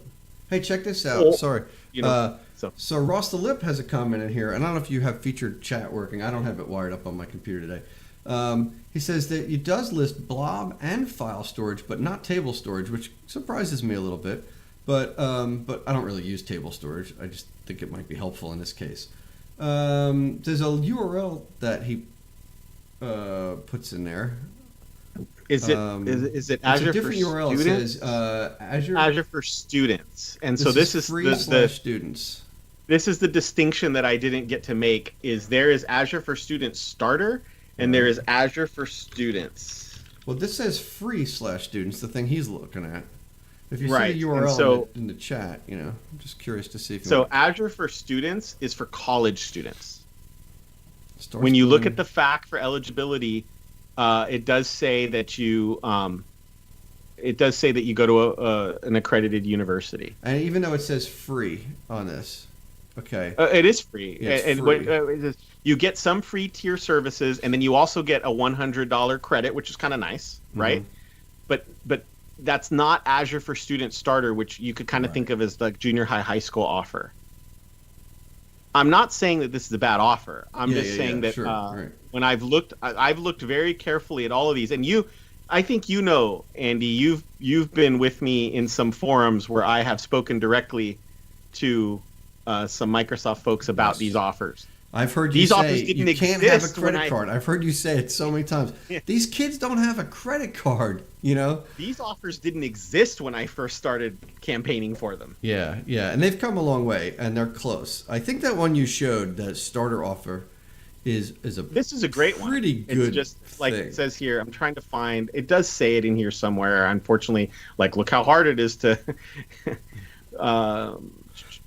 Hey, check this out. Or, Sorry. you know, Uh, so so Ross the Lip has a comment in here, and I don't know if you have featured chat working. I don't have it wired up on my computer today. He says that it does list blob and file storage, but not table storage, which surprises me a little bit. But I don't really use table storage. I just think it might be helpful in this case. There's a URL that he puts in there. is it It's Azure a different for URL. It students? says Azure. Azure for students, and so this is free / students. this is the distinction that I didn't get to make. Is there is Azure for Students Starter, and there is Azure for Students. Well, this says free / students. The thing he's looking at. If you Right, see the and URL so- in the chat, I'm just curious to see if you So want Azure for Students is for college students. to start When you look spelling- at the FAQ for eligibility, it does say that you go to an accredited university. and even though it says free on this, okay, It is free, Yeah, it's and free. you get some free tier services, and then you also get a $100 credit, which is kind of nice, right? But that's not Azure for Students Starter, which you could kind of Right. think of as the junior high school offer. I'm not saying that this is a bad offer. I'm just saying that sure, right. when I've looked very carefully at all of these, and I think Andy, you've been with me in some forums where I have spoken directly to some Microsoft folks about Yes. these offers. I've heard you These offers say didn't you can't have a exist when credit card. I've heard you say it so many times. Yeah. These kids don't have a credit card, These offers didn't exist when I first started campaigning for them. Yeah, and they've come a long way, and they're close. I think that one you showed, that starter offer, is a This is a great one. pretty good. It's just like thing. it says here. I'm trying to find. It does say it in here somewhere. Unfortunately, look how hard it is to.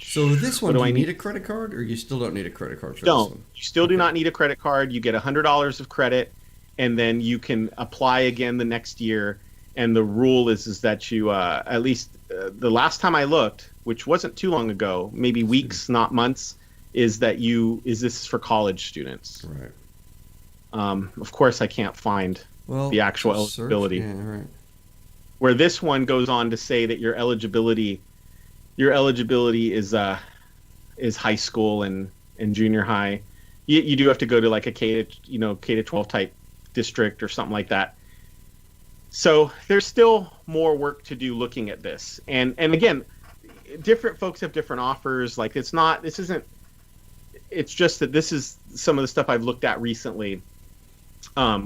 So this one, What do do you I need a credit card, or you still don't need a credit card for this Don't. one? You still do Okay. not need a credit card. You get $100 of credit, and then you can apply again the next year. And the rule is that you at least the last time I looked, which wasn't too long ago, maybe weeks, not months, is that this is for college students. Right. Of course, I can't find Well, the actual search. eligibility. Yeah, right. Where this one goes on to say that your eligibility is high school and junior high. You do have to go to like a K to 12 type district or something like that. So there's still more work to do looking at this. And again, different folks have different offers. Like it's just that this is some of the stuff I've looked at recently.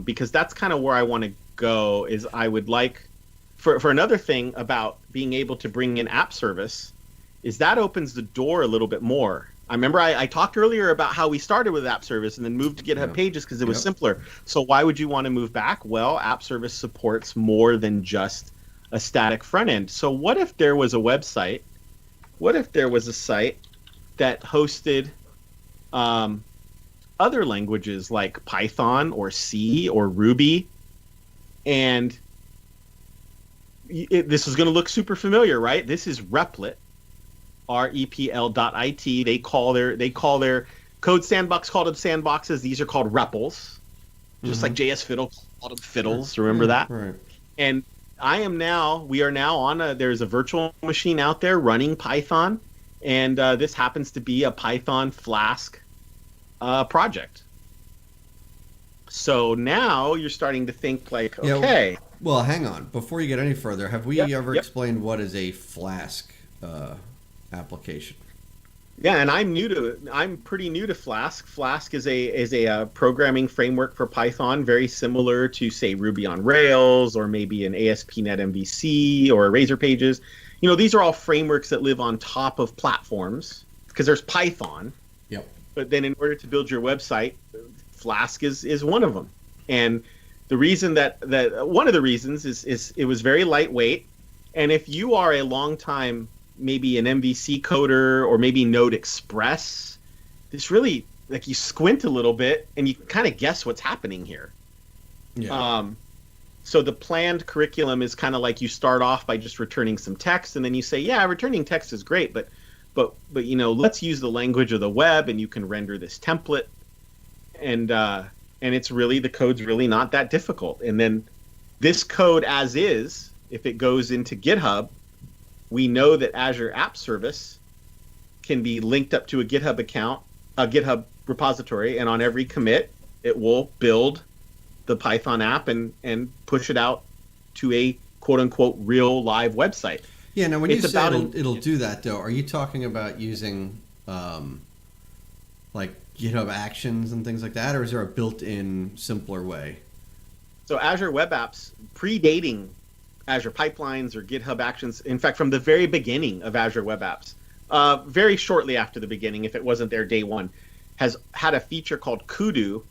Because that's kind of where I want to go. Is I would like for another thing about being able to bring in app service is that opens the door a little bit more. I remember I talked earlier about how we started with app service and then moved to GitHub Pages because it was simpler. So why would you want to move back? Well, app service supports more than just a static front end. So what if there was a website? What if there was a site that hosted other languages like Python or C or Ruby, and this is going to look super familiar, right? This is Replit, REPL.IT. They call their code sandbox called them sandboxes. These are called REPLs, just like JS Fiddle called them fiddles. Remember that? Right. And we are now on there's a virtual machine out there running Python, and this happens to be a Python Flask project. So now you're starting to think like, okay. Well, hang on. Before you get any further, have we ever Yep. explained what is a Flask application? Yeah, and I'm pretty new to Flask. Flask is a programming framework for Python, very similar to say Ruby on Rails or maybe an ASP.NET MVC or Razor Pages. These are all frameworks that live on top of platforms because there's Python. Yep. But then in order to build your website, Flask is one of them. And the reason that one of the reasons is it was very lightweight. And if you are a long time, maybe an MVC coder or maybe Node Express, this really, like, you squint a little bit and you kind of guess what's happening here. Yeah. So the planned curriculum is kind of like you start off by just returning some text, and then you say, yeah, returning text is great, but but let's use the language of the web, and you can render this template, and it's really, the code's really not that difficult. And then this code as is, if it goes into GitHub, we know that Azure App Service can be linked up to a GitHub account, a GitHub repository, and on every commit, it will build the Python app and push it out to a quote unquote real live website. Yeah. Now, when you say it'll do that, though, are you talking about using like GitHub Actions and things like that, or is there a built-in simpler way? So Azure Web Apps, predating Azure Pipelines or GitHub Actions, in fact, from the very beginning of Azure Web Apps, very shortly after the beginning, if it wasn't there day one, has had a feature called Kudu,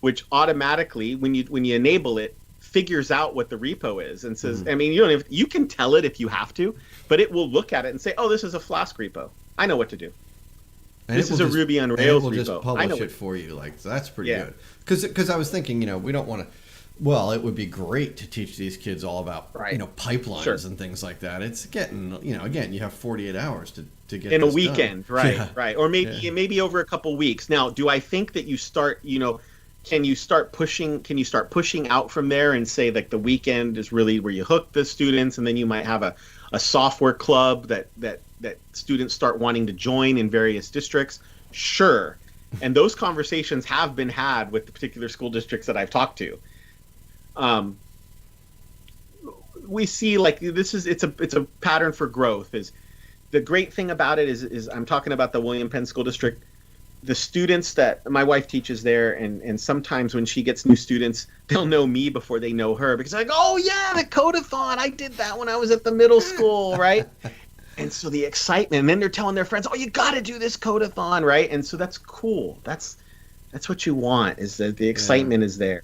which automatically, when you enable it, figures out what the repo is and says, I mean, you can tell it if you have to, but it will look at it and say, oh, this is a Flask repo. I know what to do. And this is a Ruby on Rails repo. It will just publish it for you. Like, so that's pretty good. Because I was thinking, we don't want to. Well, it would be great to teach these kids all about pipelines and things like that. It's getting, again, you have 48 hours to get in this a weekend, done. right, or maybe over a couple weeks. Now, do I think that you start, can you start pushing out from there and say, like, the weekend is really where you hook the students, and then you might have a software club that students start wanting to join in various districts? Sure. And those conversations have been had with the particular school districts that I've talked to. We see, like, it's a pattern for growth. Is the great thing about it is I'm talking about the William Penn School District. The students that my wife teaches there, and sometimes when she gets new students, they'll know me before they know her, because like, oh yeah, the codathon, I did that when I was at the middle school, right? And so the excitement, and then they're telling their friends, oh, you got to do this codathon, right? And so that's cool. That's what you want, is that the excitement is there.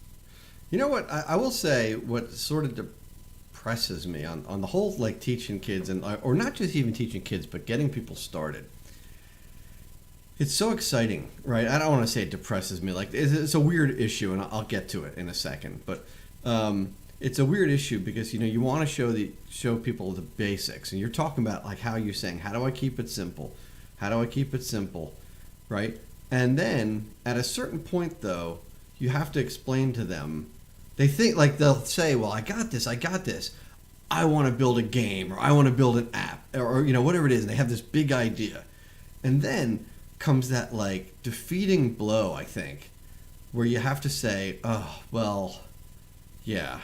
You know what? I will say, what sort of depresses me on the whole, like, teaching kids, or not just even teaching kids, but getting people started. It's so exciting, right? I don't want to say it depresses me. Like, it's a weird issue, and I'll get to it in a second. But it's a weird issue because, you want to show people the basics. And you're talking about, like, how you're saying, how do I keep it simple? How do I keep it simple, right? And then at a certain point, though, you have to explain to them. They think, like, they'll say, well, I got this. I want to build a game, or I want to build an app, or whatever it is. And they have this big idea. And then comes that, like, defeating blow, I think, where you have to say, oh, well, yeah,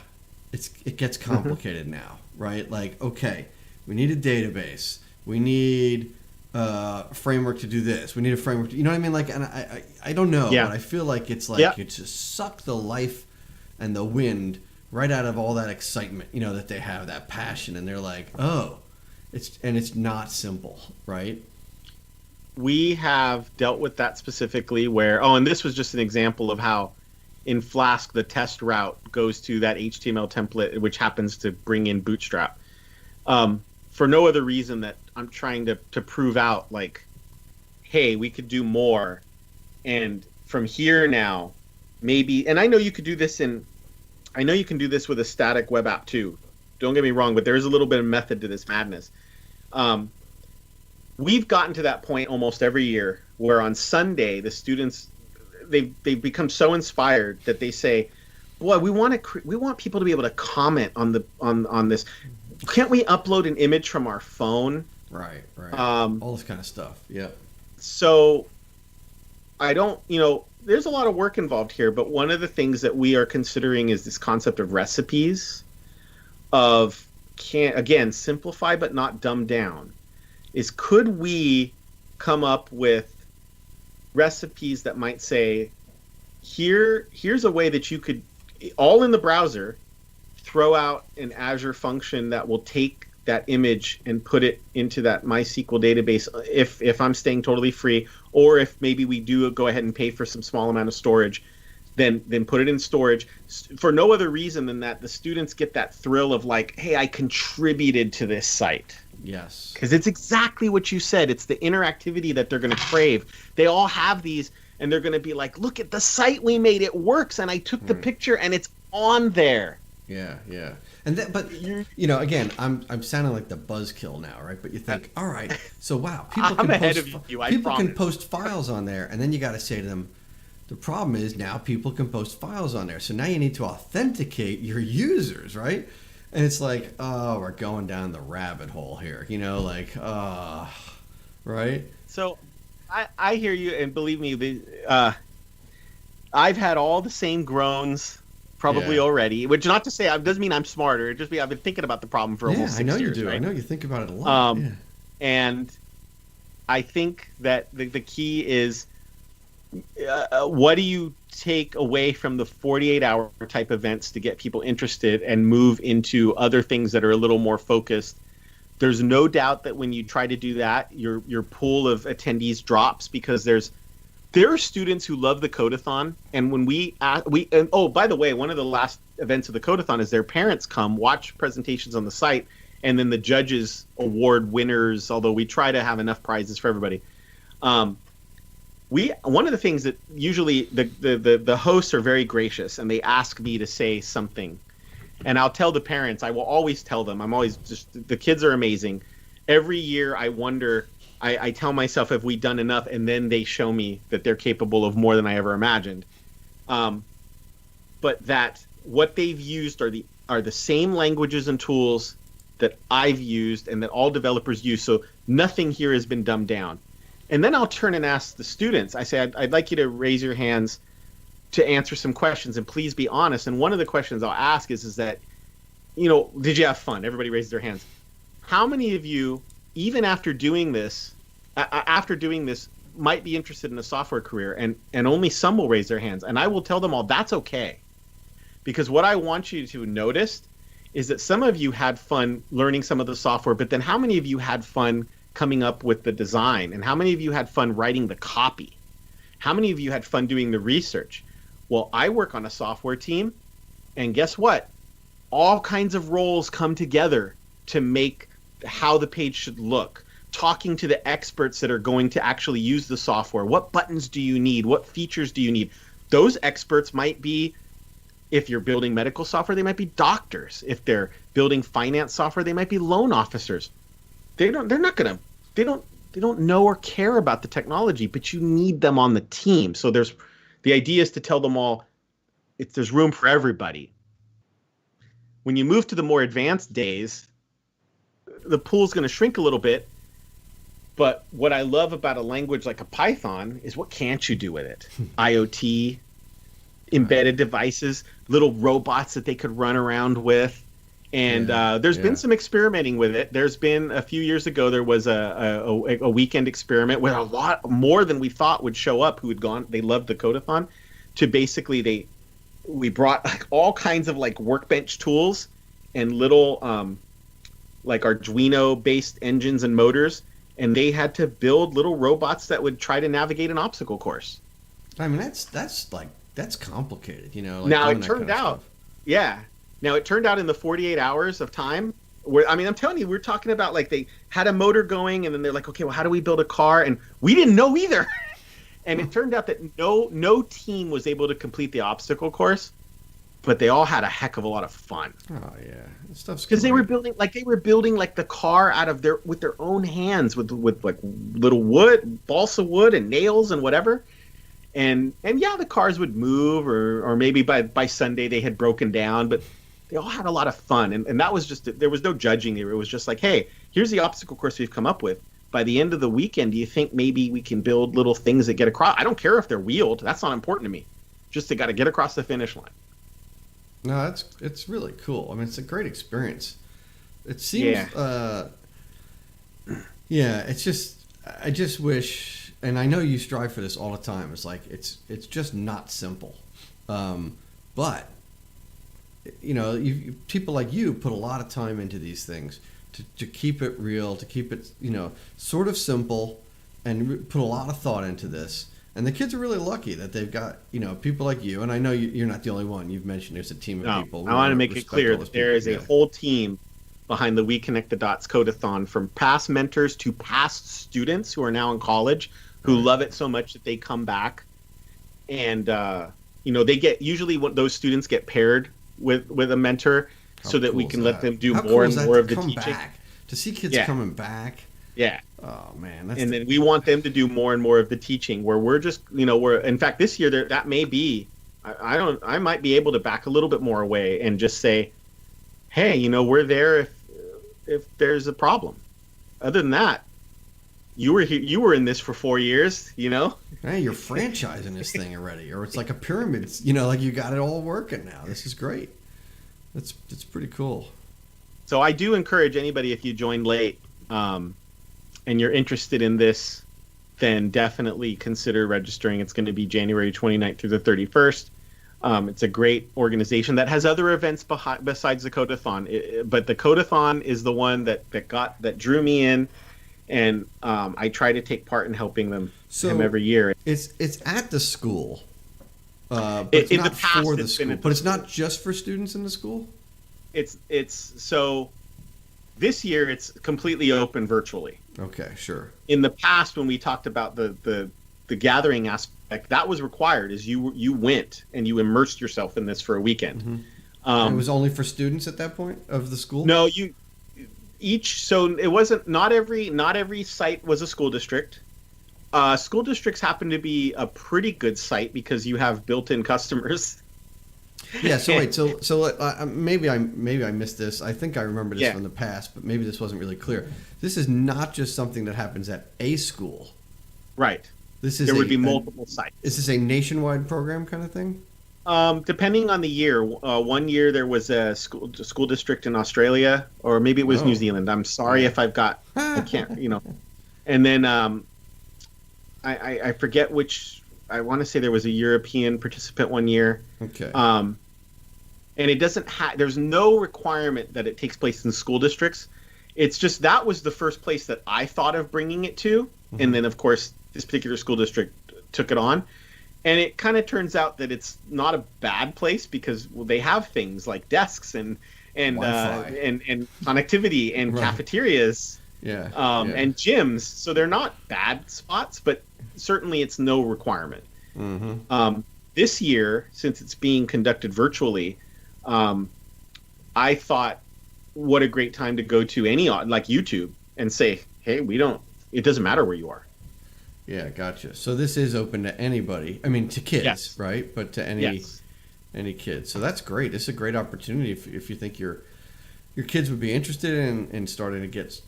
it gets complicated now, right? Like, okay, we need a database. We need a framework to do this. We need a framework to, you know what I mean? Like, and I don't know, but I feel like it's like it just sucked the life and the wind right out of all that excitement, that they have, that passion, and they're like, oh, it's not simple, right? We have dealt with that specifically where, and this was just an example of how in Flask the test route goes to that HTML template, which happens to bring in Bootstrap. For no other reason that I'm trying to prove out, like, hey, we could do more. And from here now, maybe, and I know you can do this with a static web app too. Don't get me wrong, but there is a little bit of method to this madness. We've gotten to that point almost every year where on Sunday the students they've become so inspired that they say, "Boy, we want people to be able to comment on this. Can't we upload an image from our phone?" Right. All this kind of stuff. Yeah. So I don't, there's a lot of work involved here, but one of the things that we are considering is this concept of recipes, again, simplify but not dumb down. Could we come up with recipes that might say, here's a way that you could, all in the browser, throw out an Azure function that will take that image and put it into that MySQL database if I'm staying totally free, or if maybe we do go ahead and pay for some small amount of storage, then put it in storage for no other reason than that the students get that thrill of, like, hey, I contributed to this site. Yes. Because it's exactly what you said. It's the interactivity that they're going to crave. They all have these, and they're going to be like, look at the site we made. It works, and I took the picture, and it's on there. Yeah. And that, but again, I'm sounding like the buzzkill now, right? But you think, all right, so wow, people I'm can ahead post of you. I people can promise. post files on there, and then you got to say to them, the problem is now people can post files on there, so now you need to authenticate your users, right? And it's like, oh, we're going down the rabbit hole here, right? So I hear you, and believe me, I've had all the same groans probably Yeah. already. Which not to say doesn't mean I'm smarter. It just means I've been thinking about the problem for Yeah, almost I know 6 you years, do. I right? know you think about it a lot. Yeah. And I think that the key is what do you take away from the 48-hour type events to get people interested and move into other things that are a little more focused. There's no doubt that when you try to do that, your pool of attendees drops because there are students who love the Codathon, and when and oh, by the way, one of the last events of the Codathon is their parents come watch presentations on the site, and then the judges award winners. Although we try to have enough prizes for everybody. One of the things that usually the hosts are very gracious, and they ask me to say something, and I'll tell the parents. I will always tell them. I'm always the kids are amazing. Every year I wonder. I tell myself, have we done enough? And then they show me that they're capable of more than I ever imagined. But that what they've used are the same languages and tools that I've used and that all developers use. So nothing here has been dumbed down. And then I'll turn and ask the students. I say, I'd like you to raise your hands to answer some questions, and please be honest. And one of the questions I'll ask is that, did you have fun? Everybody raises their hands. How many of you, even after doing this, might be interested in a software career? And only some will raise their hands. And I will tell them all, that's okay. Because what I want you to notice is that some of you had fun learning some of the software, but then how many of you had fun coming up with the design? And how many of you had fun writing the copy? How many of you had fun doing the research? Well, I work on a software team, and guess what? All kinds of roles come together to make how the page should look. Talking to the experts that are going to actually use the software. What buttons do you need? What features do you need? Those experts might be, if you're building medical software, they might be doctors. If they're building finance software, they might be loan officers. They don't know or care about the technology, but you need them on the team. So the idea is to tell them all, there's room for everybody. When you move to the more advanced days, the pool's going to shrink a little bit. But what I love about a language like a Python is what can't you do with it? IoT, embedded devices, little robots that they could run around with. And there's been some experimenting with it. There's been a few years ago, there was a weekend experiment where a lot more than we thought would show up who had gone. They loved the Codathon. To basically, we brought all kinds of workbench tools and little Arduino-based engines and motors, and they had to build little robots that would try to navigate an obstacle course. I mean, that's complicated, Now it turned out, Now it turned out in the 48 hours of time, where I'm telling you, we're talking about they had a motor going, and then they're like, okay, well, how do we build a car? And we didn't know either. And it turned out that no team was able to complete the obstacle course, but they all had a heck of a lot of fun. Oh yeah, stuff's because they were building the car out of with their own hands with little wood, balsa wood, and nails and whatever. And the cars would move, or maybe by Sunday they had broken down, but they all had a lot of fun. And that was just, there was no judging there. It was just hey, here's the obstacle course we've come up with. By the end of the weekend, do you think maybe we can build little things that get across? I don't care if they're wheeled. That's not important to me. Just they got to get across the finish line. No, it's really cool. I mean, it's a great experience. It seems, it's just, I just wish, and I know you strive for this all the time. It's it's just not simple, but people like you put a lot of time into these things to keep it real, to keep it sort of simple, and put a lot of thought into this. And the kids are really lucky that they've got, people like you. And I know you're not the only one. You've mentioned there's a team of people. I want to make it clear that there is a whole team behind the We Connect the Dots Codathon, from past mentors to past students who are now in college, who love it so much that they come back. And, they get, usually those students get paired with a mentor How so that we cool is can let them do How more cool and is that more to of the come teaching. back? To see kids Yeah. coming back. Yeah. Oh man, that's And then we want them to do more and more of the teaching, where we're just, we're, in fact, this year that may be, I might be able to back a little bit more away and just say, hey, we're there if there's a problem. Other than that, you were in this for 4 years. hey, you're franchising this thing already, or it's like a pyramid. Like you got it all working now. This is great. It's pretty cool. So I do encourage anybody, if you joined late, and you're interested in this, then definitely consider registering. It's going to be January 29th through the 31st. It's a great organization that has other events besides the Codathon, but the Codathon is the one that drew me in, and I try to take part in helping him every year. It's at the school, but it's not for the school. But it's not just for students in the school. It's so this year it's completely open virtually. Okay, sure. In the past, when we talked about the gathering aspect, that was required. Is you went and you immersed yourself in this for a weekend. Mm-hmm. It was only for students at that point of the school. No, so it wasn't. Not every site was a school district. School districts happen to be a pretty good site because you have built-in customers. Yeah. So wait. So maybe I missed this. I think I remember this from the past, but maybe this wasn't really clear. This is not just something that happens at a school. Right. There would be multiple sites. Is this a nationwide program kind of thing? Depending on the year. One year there was a school district in Australia, or maybe it was New Zealand. I'm sorry if I can't. And then I forget which. I want to say there was a European participant one year. Okay. And it doesn't there's no requirement that it takes place in school districts. It's just that was the first place that I thought of bringing it to. Mm-hmm. And then, of course, this particular school district took it on. And it kind of turns out that it's not a bad place because they have things like desks and connectivity and cafeterias. Yeah. And gyms. So they're not bad spots, but certainly it's no requirement. Mm-hmm. This year, since it's being conducted virtually, I thought, what a great time to go to like YouTube and say, hey, it doesn't matter where you are. Yeah, gotcha. So this is open to anybody. I mean, to kids, right? But to any kids. So that's great. It's a great opportunity if you think your kids would be interested in starting to get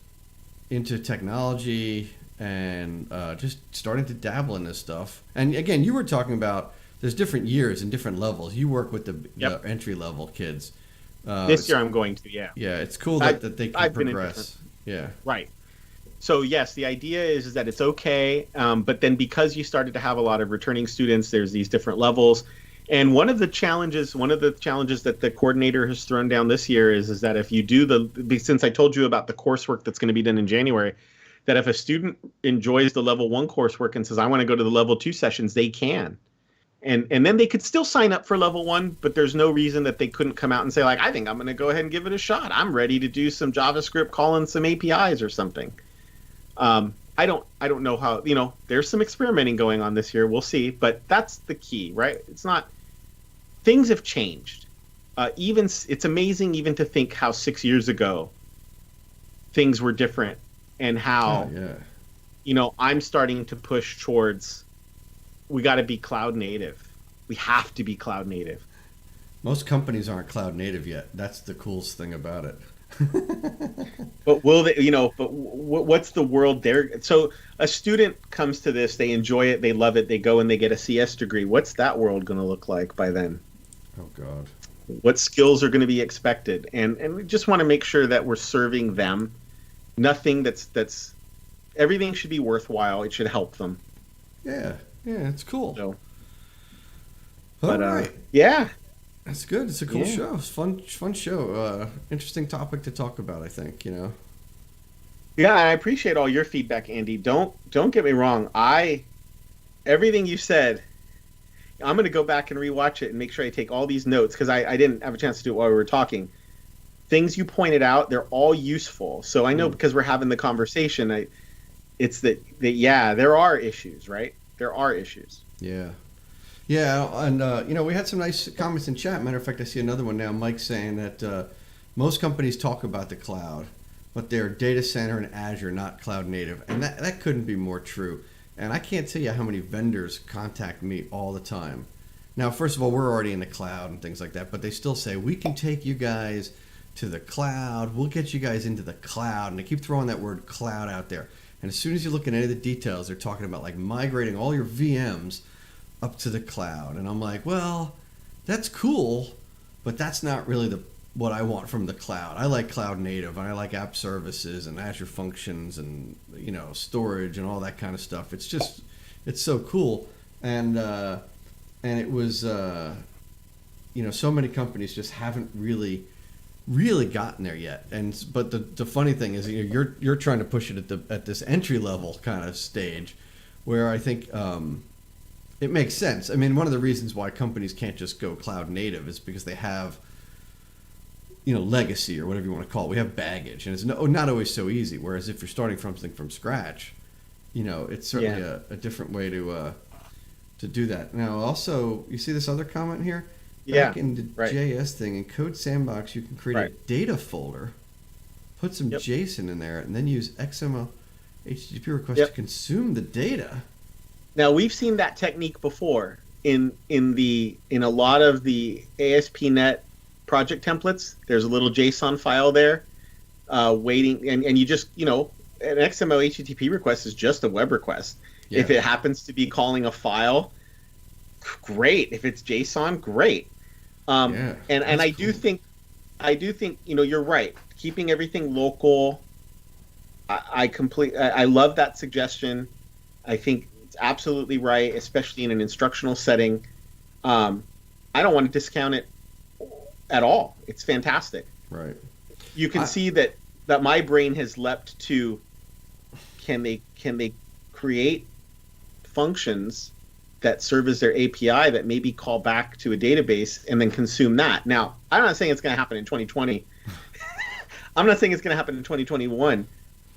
into technology and just starting to dabble in this stuff. And again, you were talking about there's different years and different levels. You work with the entry level kids. This year I'm going to, yeah. Yeah, it's cool that they can progress. Yeah. Right. So yes, the idea is that it's okay, but then because you started to have a lot of returning students, there's these different levels. And one of the challenges that the coordinator has thrown down this year is that if you do since I told you about the coursework that's going to be done in January, that if a student enjoys the level 1 coursework and says, I want to go to the level 2 sessions, they can. And then they could still sign up for level 1, but there's no reason that they couldn't come out and say, like, I think I'm going to go ahead and give it a shot. I'm ready to do some JavaScript, call in some APIs or something. I don't know how, there's some experimenting going on this year. We'll see, but that's the key, right? It's not, things have changed. It's amazing even to think how 6 years ago things were different and how, I'm starting to push towards, we got to be cloud native. We have to be cloud native. Most companies aren't cloud native yet. That's the coolest thing about it. But will they, but what's the world there? So a student comes to this, they enjoy it, they love it, they go and they get a CS degree. What's that world going to look like by then? Oh, God. What skills are going to be expected? And we just want to make sure that we're serving them. Nothing that's everything should be worthwhile. It should help them. Yeah, it's cool. So, all right. Yeah. That's good. It's a cool show. It's fun show. Interesting topic to talk about, I think, Yeah, and I appreciate all your feedback, Andy. Don't get me wrong. Everything you said, I'm going to go back and rewatch it and make sure I take all these notes because I didn't have a chance to do it while we were talking. Things you pointed out, they're all useful. So I know because we're having the conversation, it's that there are issues, right? There are issues. Yeah. Yeah, and we had some nice comments in chat. Matter of fact, I see another one now. Mike saying that most companies talk about the cloud, but they're data center and Azure, not cloud native, and that couldn't be more true. And I can't tell you how many vendors contact me all the time. Now, first of all, we're already in the cloud and things like that, but they still say we can take you guys to the cloud. We'll get you guys into the cloud, and they keep throwing that word cloud out there. And as soon as you look at any of the details, they're talking about like migrating all your VMs up to the cloud. And I'm like, well, that's cool, but that's not really what I want from the cloud. I like cloud native, and I like app services and Azure functions and storage and all that kind of stuff. It's so cool. And it was so many companies just haven't really gotten there yet. But the funny thing is you're trying to push it at this entry level kind of stage, where I think it makes sense. I mean, one of the reasons why companies can't just go cloud native is because they have legacy or whatever you want to call it. We have baggage, and it's not always so easy. Whereas if you're starting from something from scratch, it's certainly a different way to do that. Now, also, you see this other comment here? Back in the JS thing, in Code Sandbox, you can create a data folder, put some JSON in there, and then use XML HTTP request to consume the data. Now, we've seen that technique before in a lot of the ASP.NET project templates. There's a little JSON file there waiting, and you just, an XML HTTP request is just a web request. Yeah. If it happens to be calling a file, great. If it's JSON, great. And I do think you're right. Keeping everything local, I love that suggestion. I think it's absolutely right, especially in an instructional setting. I don't want to discount it at all. It's fantastic. Right. You can see that my brain has leapt to, can they create functions that serve as their API that maybe call back to a database and then consume that. Now, I'm not saying it's going to happen in 2020. I'm not saying it's going to happen in 2021,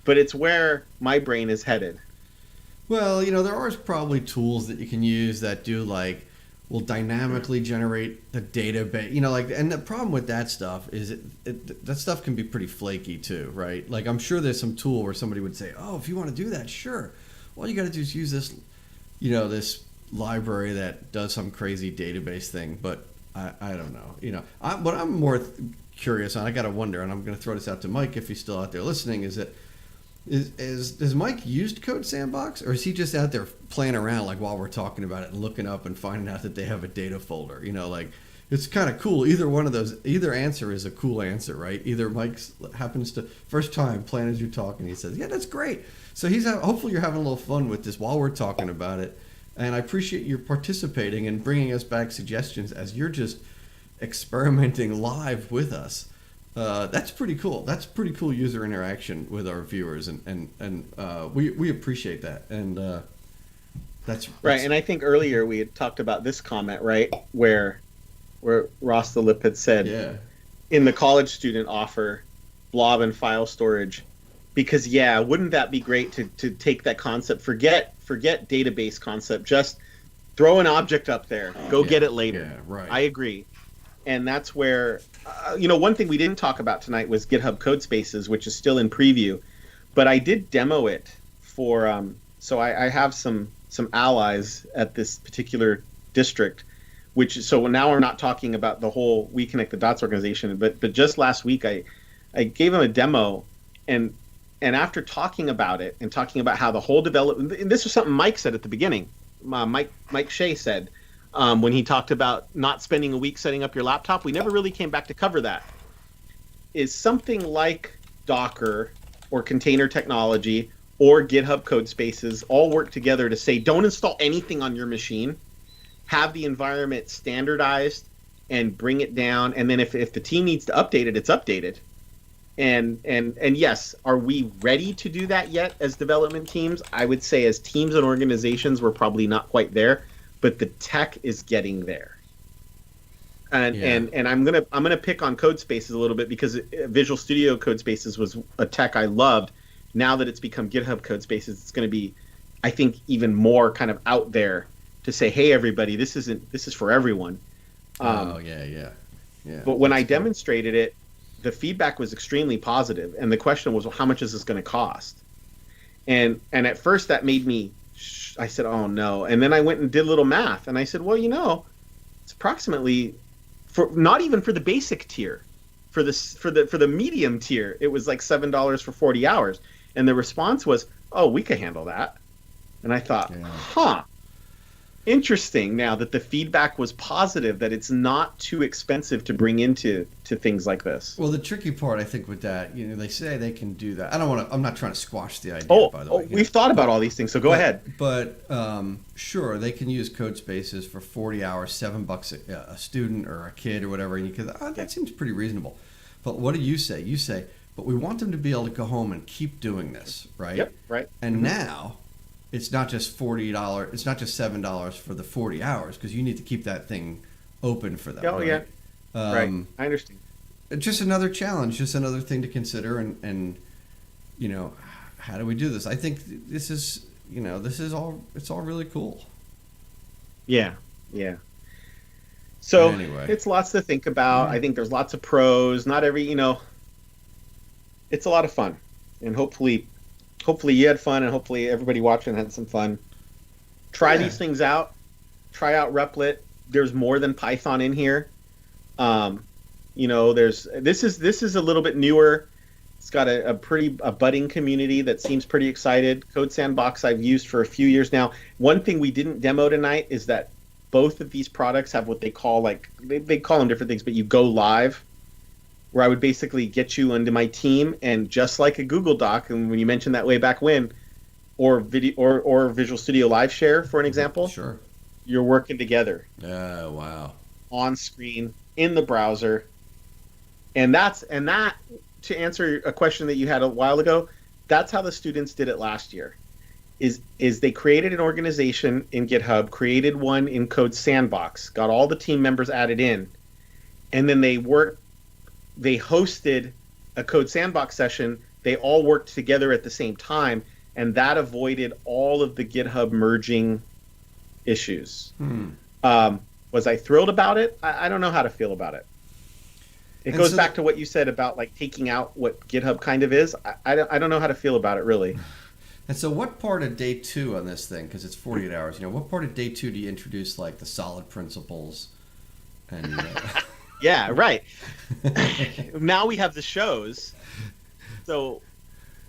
but it's where my brain is headed. Well, there are probably tools that you can use that will dynamically generate the database. And the problem with that stuff is that stuff can be pretty flaky too, right? Like, I'm sure there's some tool where somebody would say, oh, if you want to do that, sure. All you got to do is use this, this library that does some crazy database thing, but I don't know. What I'm more curious on, I gotta wonder, and I'm gonna throw this out to Mike if he's still out there listening, is has Mike used Code Sandbox, or is he just out there playing around while we're talking about it and looking up and finding out that they have a data folder? It's kind of cool. Either answer is a cool answer, right? Either Mike happens to first time playing as you're talking, he says, yeah, that's great. So hopefully you're having a little fun with this while we're talking about it. And I appreciate you participating and bringing us back suggestions as you're just experimenting live with us. That's pretty cool. That's pretty cool user interaction with our viewers, and we appreciate that. And that's right. And I think earlier we had talked about this comment, right, where Ross the Lip had said, in the college student offer, blob and file storage. Because wouldn't that be great to take that concept, forget database concept, just throw an object up there, go get it later. Yeah, right. I agree. And that's where, one thing we didn't talk about tonight was GitHub Codespaces, which is still in preview, but I did demo it for, so I have some allies at this particular district, so now we're not talking about the whole We Connect the Dots organization, but just last week I gave them a demo, and after talking about it and talking about how the whole development, and this was something Mike said at the beginning, Mike Shea said, when he talked about not spending a week setting up your laptop, we never really came back to cover that, is something like Docker or container technology or GitHub Codespaces all work together to say, don't install anything on your machine, have the environment standardized and bring it down. And then if the team needs to update it, it's updated. And yes, are we ready to do that yet as development teams? I would say as teams and organizations, we're probably not quite there, but the tech is getting there. And I'm gonna pick on Codespaces a little bit because Visual Studio Codespaces was a tech I loved. Now that it's become GitHub Codespaces, it's going to be, I think, even more kind of out there to say, hey, everybody, this is for everyone. Oh yeah. But when I That's cool. demonstrated it, the feedback was extremely positive, and the question was, well, how much is this going to cost? And at first that made me, I said, oh no. And then I went and did a little math, and I said, well, it's approximately, for not even for the basic tier, for the medium tier, it was like $7 for 40 hours. And the response was, oh, we could handle that. And I thought, Yeah. huh, interesting. Now that the feedback was positive, that it's not too expensive to bring into things like this. Well, the tricky part, I think, with that, they say they can do that. I don't want to. I'm not trying to squash the idea, Oh, by the oh, way. we've thought about all these things, so go ahead. But sure, they can use code spaces for 40 hours, $7 a student or a kid or whatever, and you could. That seems pretty reasonable. But what do you say? You say, but we want them to be able to go home and keep doing this, right? Yep, right. And now, it's not just $40. It's not just $7 for the 40 hours because you need to keep that thing open for them. Oh, right? yeah. Right. I understand. Just another challenge, just another thing to consider, and how do we do this? I think this is it's all really cool. Yeah. So Anyway. it's lots to think about. I think there's lots of pros. Not every, it's a lot of fun, and hopefully you had fun, and hopefully everybody watching had some fun. Try these things out. Try out Replit. There's more than Python in here. This is a little bit newer. It's got a budding community that seems pretty excited. Code Sandbox I've used for a few years now. One thing we didn't demo tonight is that both of these products have what they call, like, they call them different things, but you go live, where I would basically get you into my team, and just like a Google Doc, and when you mentioned that way back when, or video or Visual Studio Live Share, for an example, Sure. you're working together. Oh, wow. On screen, in the browser. And that, to answer a question that you had a while ago, that's how the students did it last year. Is they created an organization in GitHub, created one in Code Sandbox, got all the team members added in, and then they hosted a Code Sandbox session. They all worked together at the same time, and that avoided all of the GitHub merging issues. Was I thrilled about it? I don't know how to feel about it. It goes back to what you said about, like, taking out what GitHub kind of is. I don't know how to feel about it, really. And so what part of day 2 on this thing, because it's 48 hours, what part of day 2 do you introduce, like, the solid principles? And Yeah, right. Now we have the shows. So,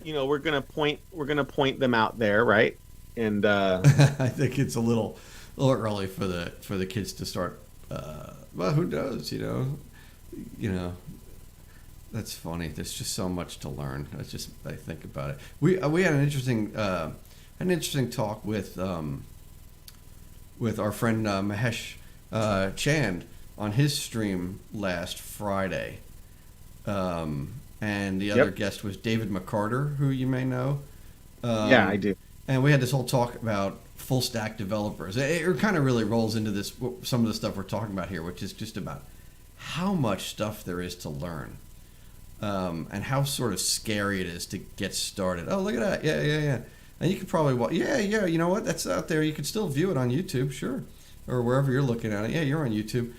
we're gonna point them out there, right? And I think it's a little early for the kids to start. Well, who knows? That's funny. There's just so much to learn. I think about it. We had an interesting talk with our friend Mahesh Chand on his stream last Friday. And the other guest was David McCarter, who you may know. Yeah, I do. And we had this whole talk about full stack developers. It kind of really rolls into this, some of the stuff we're talking about here, which is just about how much stuff there is to learn, and how sort of scary it is to get started. Oh, look at that! Yeah. And you could probably you know what? That's out there. You could still view it on YouTube, sure, or wherever you're looking at it. Yeah, you're on YouTube.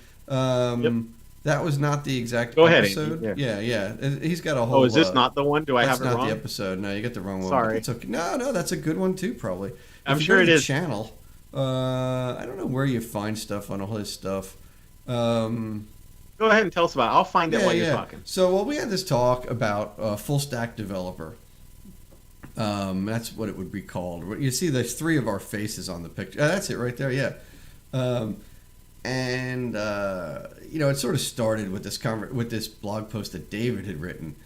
That was not the exact episode. Andy. Yeah. He's got a whole. Oh, is this not the one? Do I have it wrong? That's not the episode. No, you got the wrong one. Sorry. It's okay. No, that's a good one too, probably. I'm sure it is. Channel. I don't know where you find stuff on all his stuff. Go ahead and tell us about it. I'll find it while you're talking. So, we had this talk about full stack developer. That's what it would be called. You see, there's 3 of our faces on the picture. That's it right there. Yeah. It sort of started with this blog post that David had written,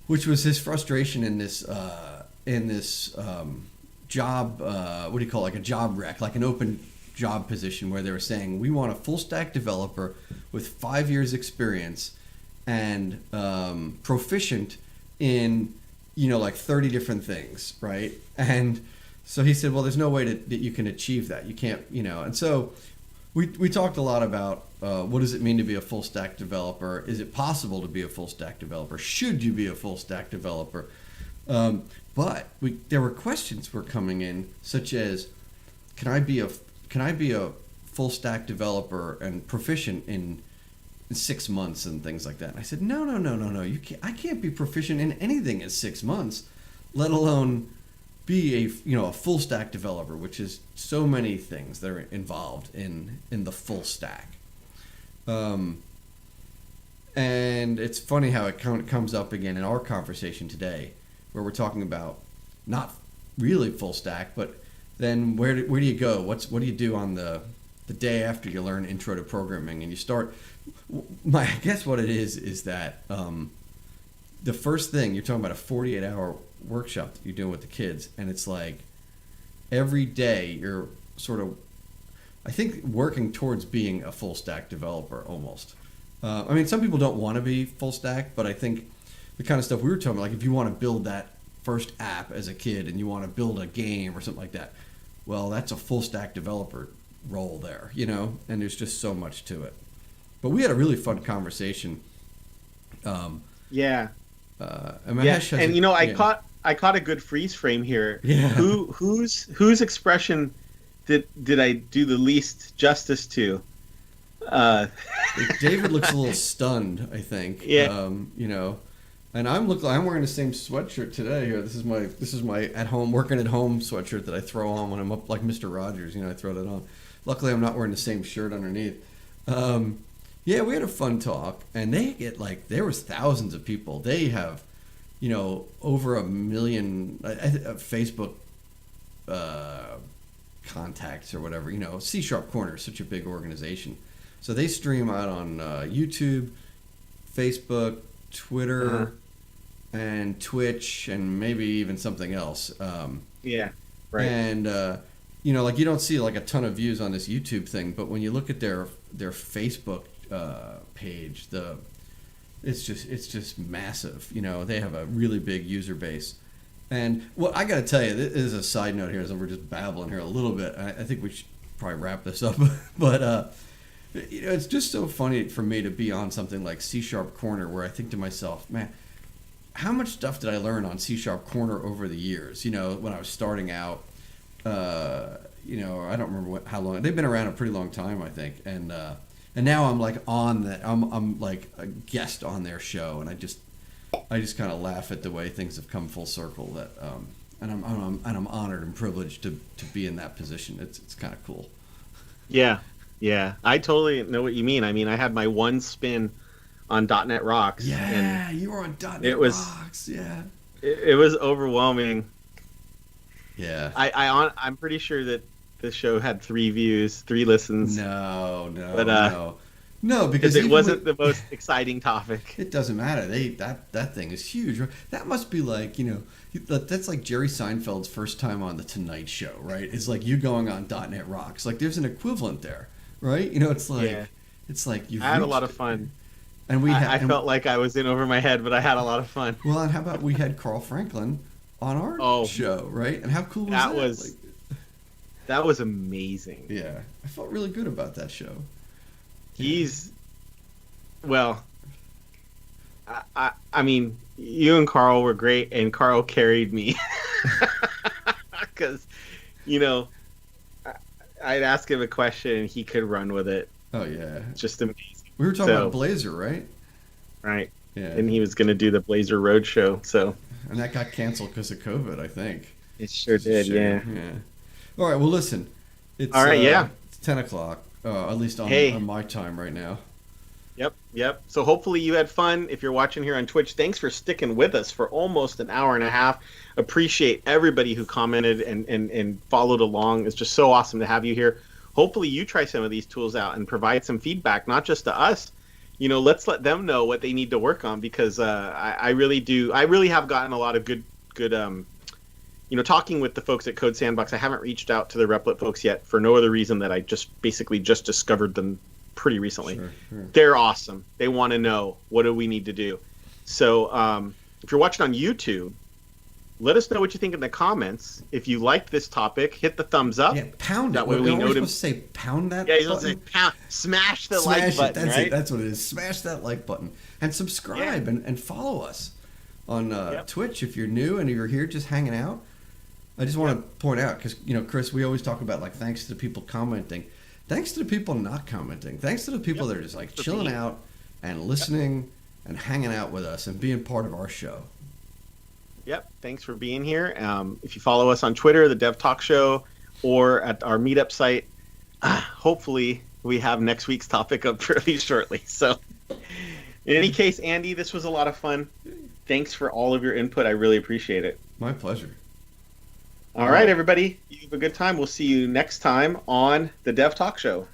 which was his frustration in this job. What do you call it? Like a job rec, like an open job position where they were saying we want a full stack developer with 5 years experience and proficient in like 30 different things, right? And so he said, well, there's no way that you can achieve that. You can't, and so we talked a lot about what does it mean to be a full stack developer? Is it possible to be a full stack developer? Should you be a full stack developer? But there were questions were coming in, such as, can I be a can I be a full stack developer and proficient in 6 months and things like that? And I said, no. You can't. I can't be proficient in anything in 6 months, let alone be a full stack developer, which is so many things that are involved in the full stack. And it's funny how it comes up again in our conversation today, where we're talking about not really full stack, but then where do you go? What do you do on the day after you learn intro to programming and you start? I guess what it is that the first thing you're talking about a 48-hour workshop that you're doing with the kids, and it's like every day you're sort of, I think, working towards being a full stack developer almost. I mean, some people don't want to be full stack, but I think the kind of stuff we were talking about, like if you want to build that first app as a kid and you want to build a game or something like that, well, that's a full stack developer role there, and there's just so much to it. But we had a really fun conversation. Yeah. And Mahesh has I caught a good freeze frame here. Yeah. Whose expression did I do the least justice to? David looks a little stunned, I think. Yeah. And I'm wearing the same sweatshirt today here. This is my working at home sweatshirt that I throw on when I'm up like Mr. Rogers. I throw that on. Luckily, I'm not wearing the same shirt underneath. Yeah, we had a fun talk, and they get there was thousands of people. They have, over 1 million Facebook contacts or whatever. C# Corner is such a big organization, so they stream out on YouTube, Facebook, Twitter, and Twitch, and maybe even something else. Yeah, right. And you don't see a ton of views on this YouTube thing, but when you look at their Facebook page, it's just massive. They have a really big user base. And I got to tell you, this is a side note here, as we're just babbling here a little bit. I think we should probably wrap this up, but it's just so funny for me to be on something like C# Corner, where I think to myself, man, how much stuff did I learn on C# Corner over the years? When I was starting out, I don't remember how long they've been around, a pretty long time, I think, and now I'm on that. I'm like a guest on their show, and I just kind of laugh at the way things have come full circle. That and I'm honored and privileged to be in that position. It's kind of cool. Yeah, I totally know what you mean. I mean, I had my one spin on .NET Rocks. Yeah, you were on .NET Rocks. Yeah, it was overwhelming. Yeah, I'm pretty sure that the show had 3 views, 3 listens. No, because it wasn't the most exciting topic. It doesn't matter. That thing is huge. That must be that's like Jerry Seinfeld's first time on the Tonight Show, right? It's like you going on .NET Rocks. There's an equivalent there, right? It's like you've. I had a lot of fun, and I felt like I was in over my head, but I had a lot of fun. Well, and how about we had Carl Franklin on our show, right? And how cool was that? That was amazing. Yeah, I felt really good about that show. I mean, you and Carl were great, and Carl carried me because, I'd ask him a question and he could run with it. Oh yeah, just amazing. We were talking about Blazor, right? Right. Yeah. And he was going to do the Blazor Roadshow, so. And that got canceled because of COVID, I think. It sure did. Yeah. All right. Well, listen. It's all right. It's 10 o'clock, at least on my time right now. Yep. So hopefully you had fun. If you're watching here on Twitch, thanks for sticking with us for almost an hour and a half. Appreciate everybody who commented and followed along. It's just so awesome to have you here. Hopefully you try some of these tools out and provide some feedback, not just to us. Let's let them know what they need to work on, because I really have gotten a lot of good talking with the folks at Code Sandbox. I haven't reached out to the Replit folks yet for no other reason that I just discovered them pretty recently. Sure. They're awesome. They want to know, what do we need to do? So if you're watching on YouTube, let us know what you think in the comments. If you liked this topic, hit the thumbs up. Yeah, pound it. That way we know to say pound that. Yeah, you're supposed to say pound. Smash the like button. That's right? it. That's what it is. Smash that like button and subscribe and follow us on Twitch if you're new and you're here just hanging out. I just want to point out, because, Chris, we always talk about, like, thanks to the people commenting. Thanks to the people not commenting. Thanks to the people that are just, like, chilling out and listening and hanging out with us and being part of our show. Yep. Thanks for being here. If you follow us on Twitter, the Dev Talk Show, or at our meetup site, hopefully we have next week's topic up fairly shortly. So in any case, Andy, this was a lot of fun. Thanks for all of your input. I really appreciate it. My pleasure. All right, everybody. You have a good time. We'll see you next time on the Dev Talk Show.